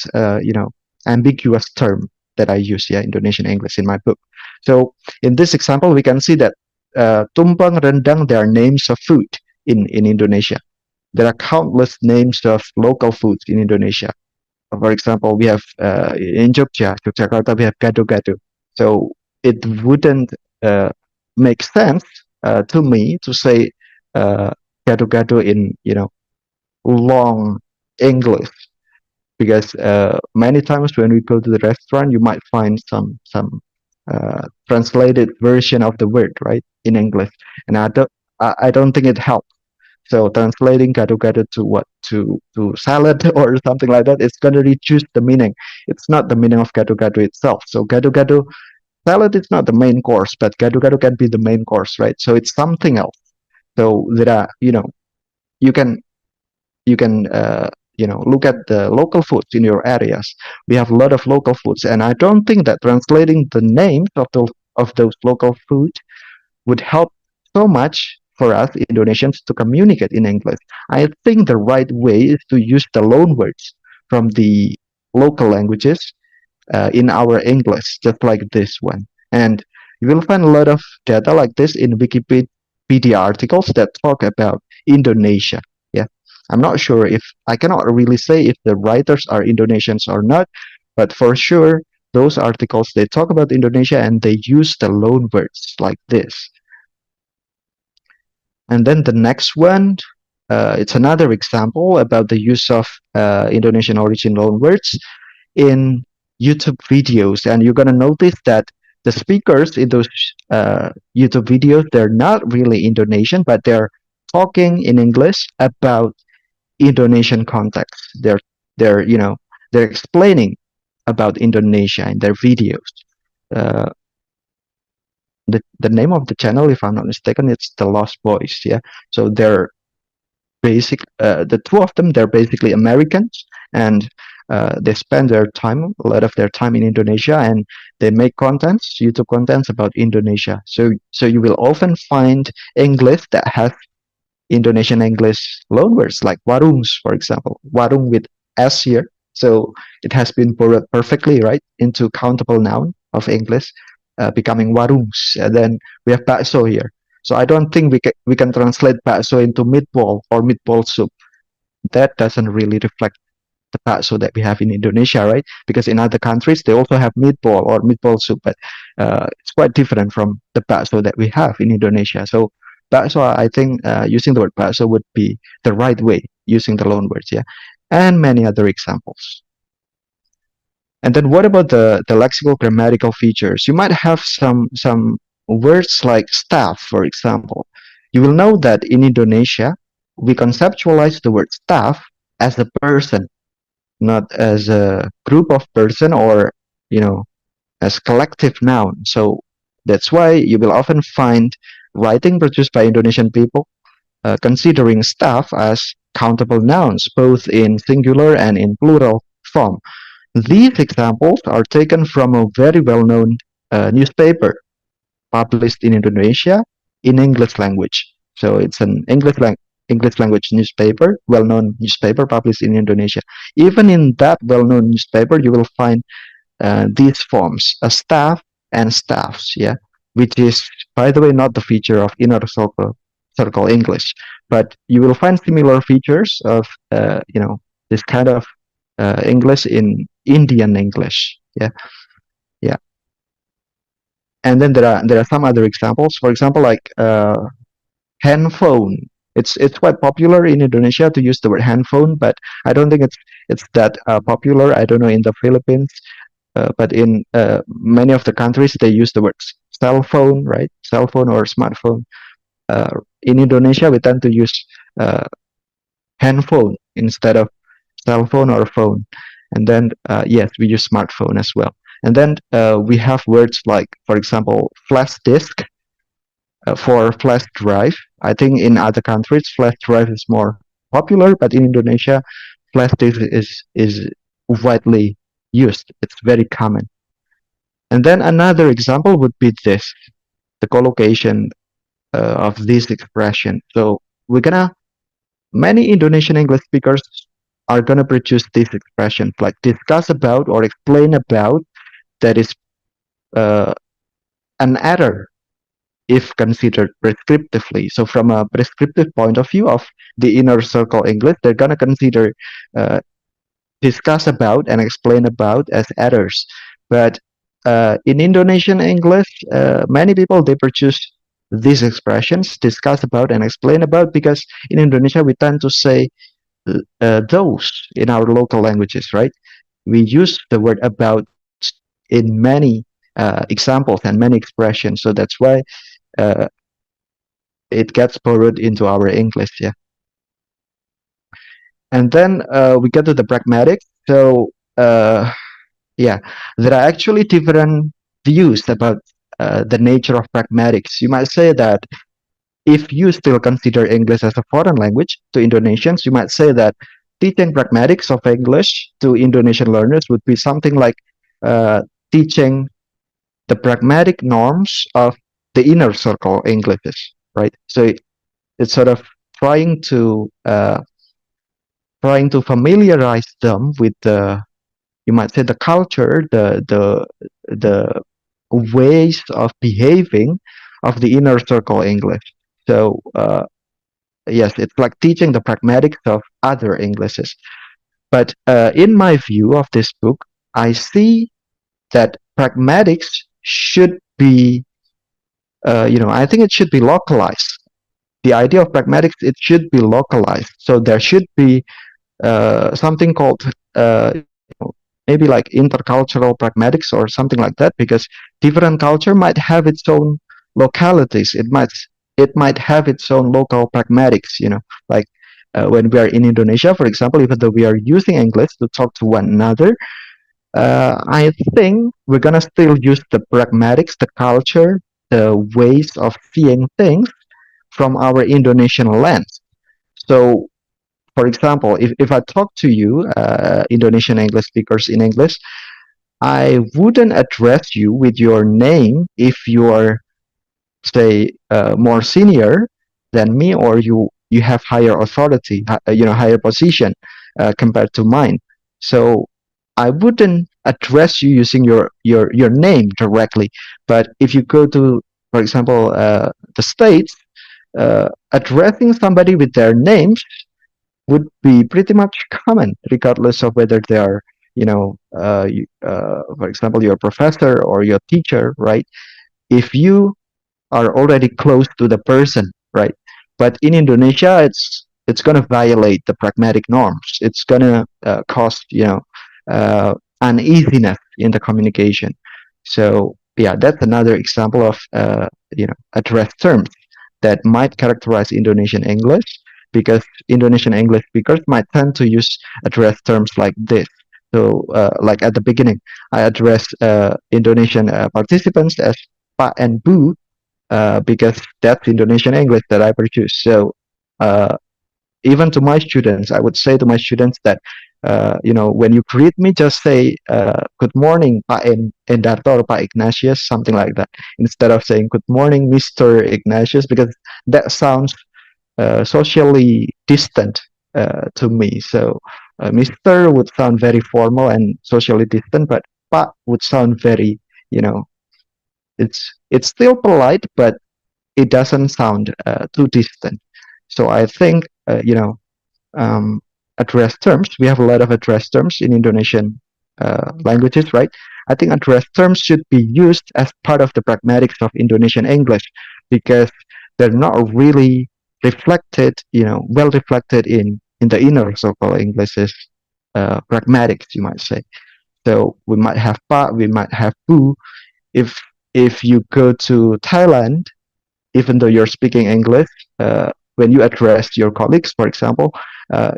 ambiguous term that I use, yeah, Indonesian English in my book. So in this example, we can see that tumpeng, rendang, they are names of food in Indonesia. There are countless names of local foods in Indonesia. For example, we have in Yogyakarta, we have gado-gado. So it wouldn't make sense to me to say uh, gado-gado in long English, because many times when we go to the restaurant, you might find some translated version of the word, right, in English, and I don't think it helps. So translating gado-gado to what, to salad or something like that, it's going to reduce the meaning. It's not the meaning of gado-gado itself. So gado-gado salad is not the main course, but gado-gado can be the main course, right? So it's something else. So there are, you can look at the local foods in your areas. We have a lot of local foods, and I don't think that translating the names of those local food would help so much for us Indonesians to communicate in English. I think the right way is to use the loan words from the local languages in our English, just like this one. And you will find a lot of data like this in Wikipedia articles that talk about Indonesia. Yeah, I'm not sure if I cannot really say if the writers are Indonesians or not, but for sure those articles they talk about Indonesia and they use the loan words like this. And then the next one, it's another example about the use of Indonesian origin loan words in YouTube videos. And you're going to notice that the speakers in those YouTube videos, they're not really Indonesian, but they're talking in English about Indonesian context. They're explaining about Indonesia in their videos. Uh, the name of the channel, if I'm not mistaken, it's The Lost Boys. Yeah, so they're the two of them, they're basically Americans, and they spend a lot of their time in Indonesia, and they make YouTube contents about Indonesia. So you will often find English that has Indonesian English loanwords like warungs, for example, warung with s here. So it has been borrowed perfectly, right, into countable noun of English, becoming warungs. And then we have bakso here. So I don't think we can translate bakso into meatball or meatball soup. That doesn't really reflect the bakso that we have in Indonesia, right? Because in other countries they also have meatball or meatball soup, but it's quite different from the bakso that we have in Indonesia. So bakso, I think using the word bakso would be the right way using the loan words, yeah, and many other examples. And then what about the lexical grammatical features? You might have some words like staff, for example. You will know that in Indonesia, we conceptualize the word staff as a person, not as a group of person or, as collective noun. So that's why you will often find writing produced by Indonesian people considering staff as countable nouns, both in singular and in plural form. These examples are taken from a very well-known newspaper published in Indonesia in English language. So it's an English language newspaper, well-known newspaper published in Indonesia. Even in that well-known newspaper, you will find these forms, a staff and staffs, yeah, which is, by the way, not the feature of inner circle English, but you will find similar features of, this kind of English in Indian English, yeah, yeah. And then there are some other examples. For example, like handphone. It's quite popular in Indonesia to use the word handphone, but I don't think it's that popular. I don't know in the Philippines, but in many of the countries they use the word cell phone, right? Cell phone or smartphone. In Indonesia, we tend to use uh, handphone instead of cell phone or phone. And then yes, we use smartphone as well. And then we have words like, for example, flash disk for flash drive. I think in other countries, flash drive is more popular, but in Indonesia, flash disk is widely used. It's very common. And then another example would be this, the collocation of this expression. So we're gonna, many Indonesian English speakers are gonna produce these expressions like discuss about or explain about, that is uh, an error if considered prescriptively. So from a prescriptive point of view of the inner circle English, they're gonna consider uh, discuss about and explain about as errors. But in Indonesian English, many people they produce these expressions, discuss about and explain about, because in Indonesia we tend to say those in our local languages, right? We use the word about in many examples and many expressions. So that's why uh, it gets borrowed into our English, yeah. And then we get to the pragmatics. So yeah, there are actually different views about the nature of pragmatics. You might say that if you still consider English as a foreign language to Indonesians, you might say that teaching pragmatics of English to Indonesian learners would be something like teaching the pragmatic norms of the inner circle Englishes, right? So it's sort of trying to uh, trying to familiarize them with the, you might say, the culture, the ways of behaving of the inner circle English. So yes, it's like teaching the pragmatics of other Englishes. But in my view of this book, I see that pragmatics should be, I think it should be localized. The idea of pragmatics, it should be localized. So there should be something called maybe like intercultural pragmatics or something like that, because different culture might have its own localities. It might have its own local pragmatics. Like when we are in Indonesia, for example, even though we are using English to talk to one another, I think we're gonna still use the pragmatics, the culture, the ways of seeing things from our Indonesian lens. So for example, if I talk to you, Indonesian English speakers in English, I wouldn't address you with your name if you are, say, more senior than me, or you have higher authority, higher position compared to mine. So I wouldn't address you using your name directly. But if you go to, for example, the States, addressing somebody with their names would be pretty much common, regardless of whether they are, for example, your professor or your teacher, right? If you are already close to the person, right? But in Indonesia, it's gonna violate the pragmatic norms. It's gonna cause, uneasiness in the communication. So yeah, that's another example of address terms that might characterize Indonesian English, because Indonesian English speakers might tend to use address terms like this. So, like at the beginning, I address Indonesian participants as Pak and Bu, because that's Indonesian English that I produce. So, even to my students, I would say to my students that, when you greet me, just say, good morning, Pak Endarto or Pak Ignatius, something like that, instead of saying good morning, Mr. Ignatius, because that sounds socially distant to me. So Mr. would sound very formal and socially distant, but Pa would sound very, you know, it's still polite, but it doesn't sound too distant. So I think, um, address terms. We have a lot of address terms in Indonesian languages, right? I think address terms should be used as part of the pragmatics of Indonesian English because they're not really reflected, well reflected in the inner so-called English's pragmatics, you might say. So we might have pa, we might have bu. If if you go to Thailand, even though you're speaking English, when you address your colleagues, for example,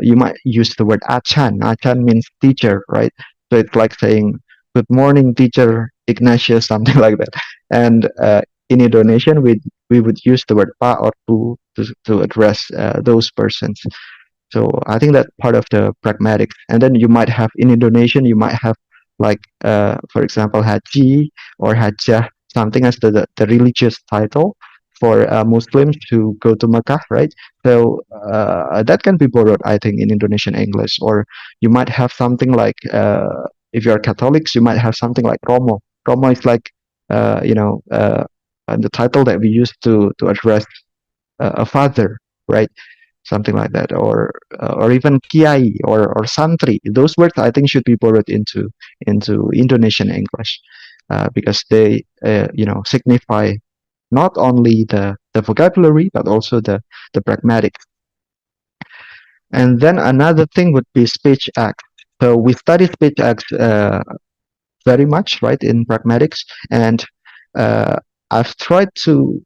you might use the word achan. Achan means teacher, right? So it's like saying, "Good morning, teacher Ignatius," something like that. And in Indonesian, we would use the word pa or bu to address those persons. So I think that part of the pragmatics. And then you might have in Indonesian, you might have like, for example, haji or hajah, something as the religious title for Muslims to go to Mecca, right? So that can be borrowed, I think, in Indonesian English. Or you might have something like, if you're Catholics, you might have something like Romo. Romo is like, the title that we use to address a father, right? Something like that, or even kiai or santri. Those words I think should be borrowed into Indonesian English because they signify not only the vocabulary but also the pragmatic. And then another thing would be speech acts. So we study speech acts very much, right, in pragmatics, and uh, I've tried to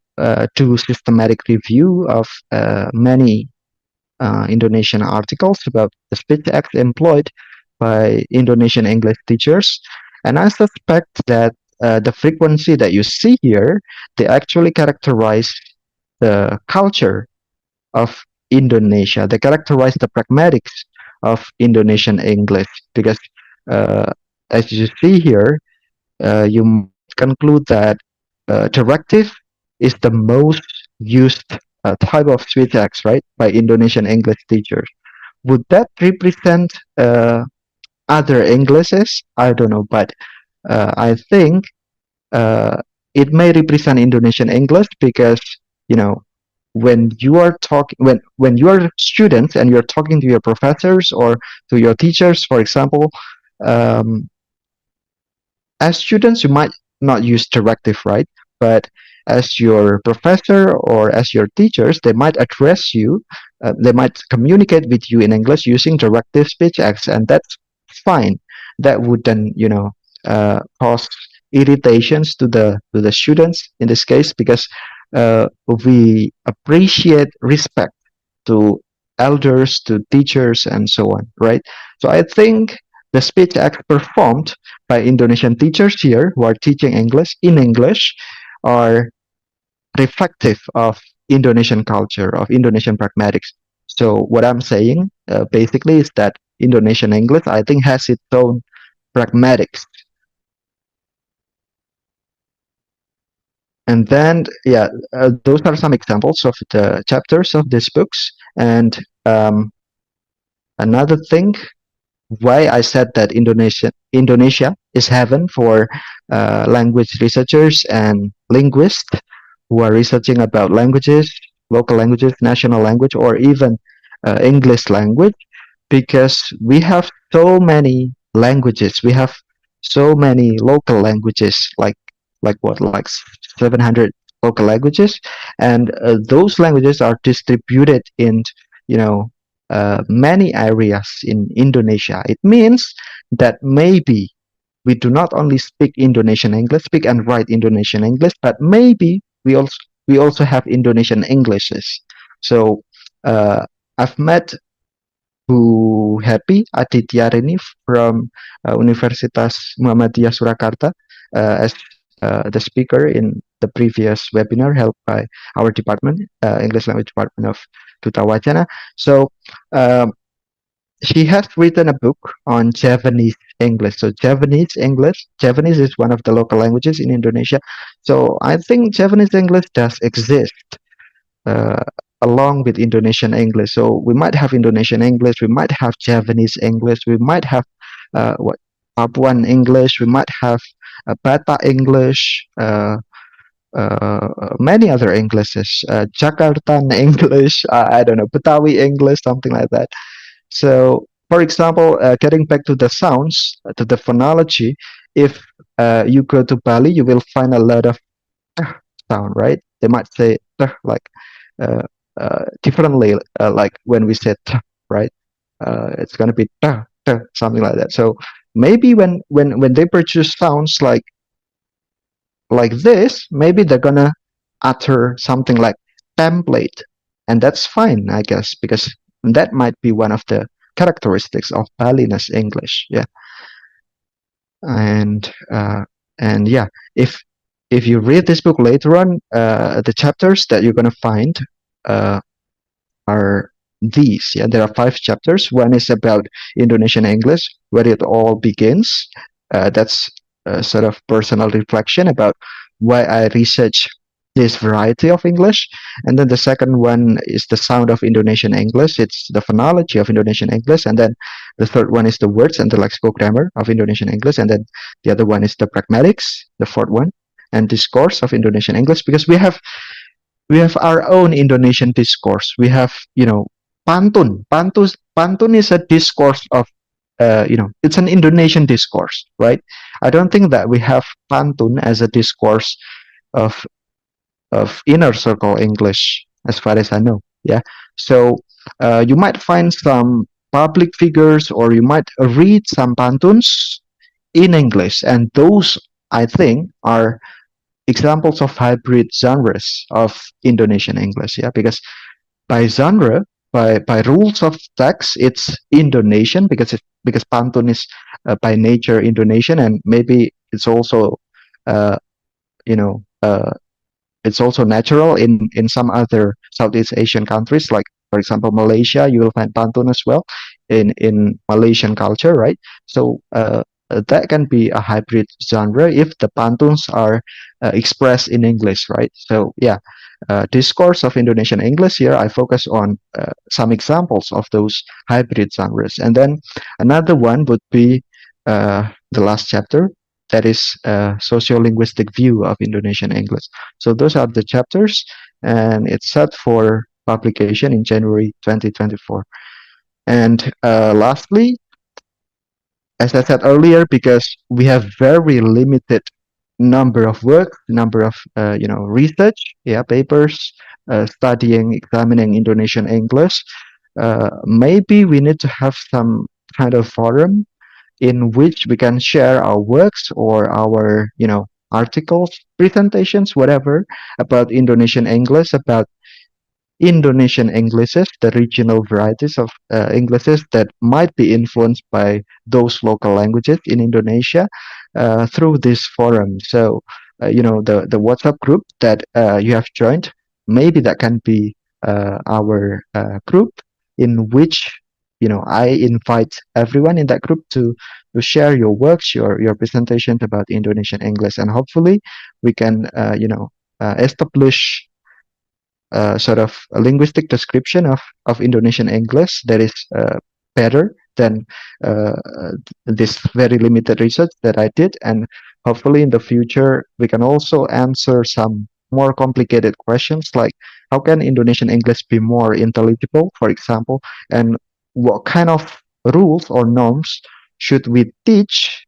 do systematic review of many Indonesian articles about the speech acts employed by Indonesian English teachers. And I suspect that the frequency that you see here, they actually characterize the culture of Indonesia. They characterize the pragmatics of Indonesian English because, uh, as you see here, you might conclude that directive is the most used type of speech acts, right, by Indonesian English teachers. Would that represent other Englishes? I don't know, but I think uh, it may represent Indonesian English because you know when you are talking when you are students and you're talking to your professors or to your teachers, for example, um, as students, you might not use directive, right? But as your professor or as your teachers, they might address you, they might communicate with you in English using directive speech acts, and that's fine. That would then, cause irritations to the students in this case because we appreciate respect to elders, to teachers, and so on, right? So I think the speech act performed by Indonesian teachers here who are teaching English in English are reflective of Indonesian culture, of Indonesian pragmatics. So what I'm saying basically is that Indonesian English, I think, has its own pragmatics. And then, yeah, those are some examples of the chapters of these books. And another thing why I said that Indonesia is heaven for language researchers and linguists who are researching about languages, local languages, national language, or even English language, because we have so many languages. We have so many local languages, like what, like 700 local languages, and those languages are distributed in, you know, many areas in Indonesia. It means that maybe we do not only speak Indonesian English, speak and write Indonesian English, but maybe we also have Indonesian Englishes. So I've met Bu Happy Adityarini from Universitas Muhammadiyah Surakarta as the speaker in the previous webinar held by our department, English Language Department of Duta Wacana. So um, she has written a book on Javanese English. So Javanese is one of the local languages in Indonesia. So I think Javanese English does exist. Uh, along with Indonesian English. So we might have Indonesian English, we might have Javanese English, we might have what Papuan English, we might have Batak English, many other Englishes, Jakartan English, I don't know, Betawi English, something like that. So, for example, getting back to the sounds, to the phonology, if you go to Bali, you will find a lot of sound, right? They might say like uh, differently, like when we say right? It's gonna be something like that. So maybe when they produce sounds like this, maybe they're gonna utter something like template, and that's fine, I guess, because that might be one of the characteristics of Balinese English. Yeah, and uh, and yeah, if you read this book later on, the chapters that you're gonna find uh, are these. Yeah, there are 5 chapters. One is about Indonesian English, where it all begins. That's a sort of personal reflection about why I research this variety of English. And then the second one is the sound of Indonesian English. It's the phonology of Indonesian English. And then the third one is the words and the lexical grammar of Indonesian English. And then the other one is the pragmatics, the fourth one, and discourse of Indonesian English, because we have our own Indonesian discourse. We have, pantun. Pantun is a discourse of, it's an Indonesian discourse, right? I don't think that we have pantun as a discourse of inner circle English, as far as I know. Yeah. So you might find some public figures, or you might read some pantuns in English, and those, I think, are examples of hybrid genres of Indonesian English. Yeah, because by genre, by rules of text, it's Indonesian, because pantun is by nature Indonesian, and maybe it's also uh, you know it's also natural in some other Southeast Asian countries, like for example Malaysia. You will find pantun as well in Malaysian culture, right? So that can be a hybrid genre if the pantuns are expressed in English, right? So yeah, discourse of Indonesian English, here I focus on some examples of those hybrid genres. And then another one would be the last chapter, that is socio-linguistic view of Indonesian English. So those are the chapters, and it's set for publication in January 2024. And lastly, as I said earlier, because we have very limited number of work, number of research, yeah, papers, studying, examining Indonesian English, maybe we need to have some kind of forum in which we can share our works or our articles, presentations, whatever, about Indonesian English, about Indonesian Englishes, the regional varieties of Englishes that might be influenced by those local languages in Indonesia, through this forum. So, the WhatsApp group that you have joined, maybe that can be our group, in which I invite everyone in that group to share your works, your presentations about Indonesian English, and hopefully we can establish sort of a linguistic description of Indonesian English that is better than uh, this very limited research that I did. And hopefully in the future, we can also answer some more complicated questions, like how can Indonesian English be more intelligible, for example, and what kind of rules or norms should we teach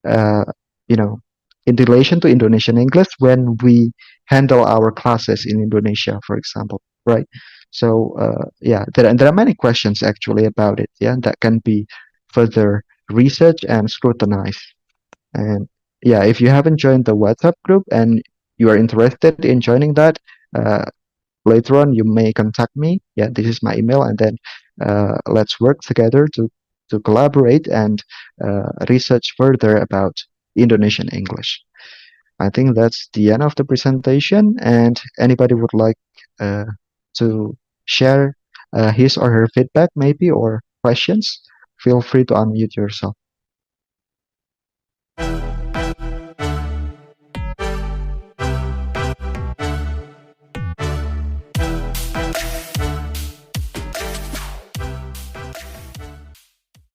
uh, you know, in relation to Indonesian English when we handle our classes in Indonesia, for example, right? So yeah, there are many questions actually about it, yeah, that can be further researched and scrutinized. And yeah, if you haven't joined the WhatsApp group and you are interested in joining that, uh, later on you may contact me. Yeah, this is my email, and then let's work together to collaborate and research further about Indonesian English. I think that's the end of the presentation, and anybody would like uh, to share his or her feedback maybe, or questions, feel free to unmute yourself.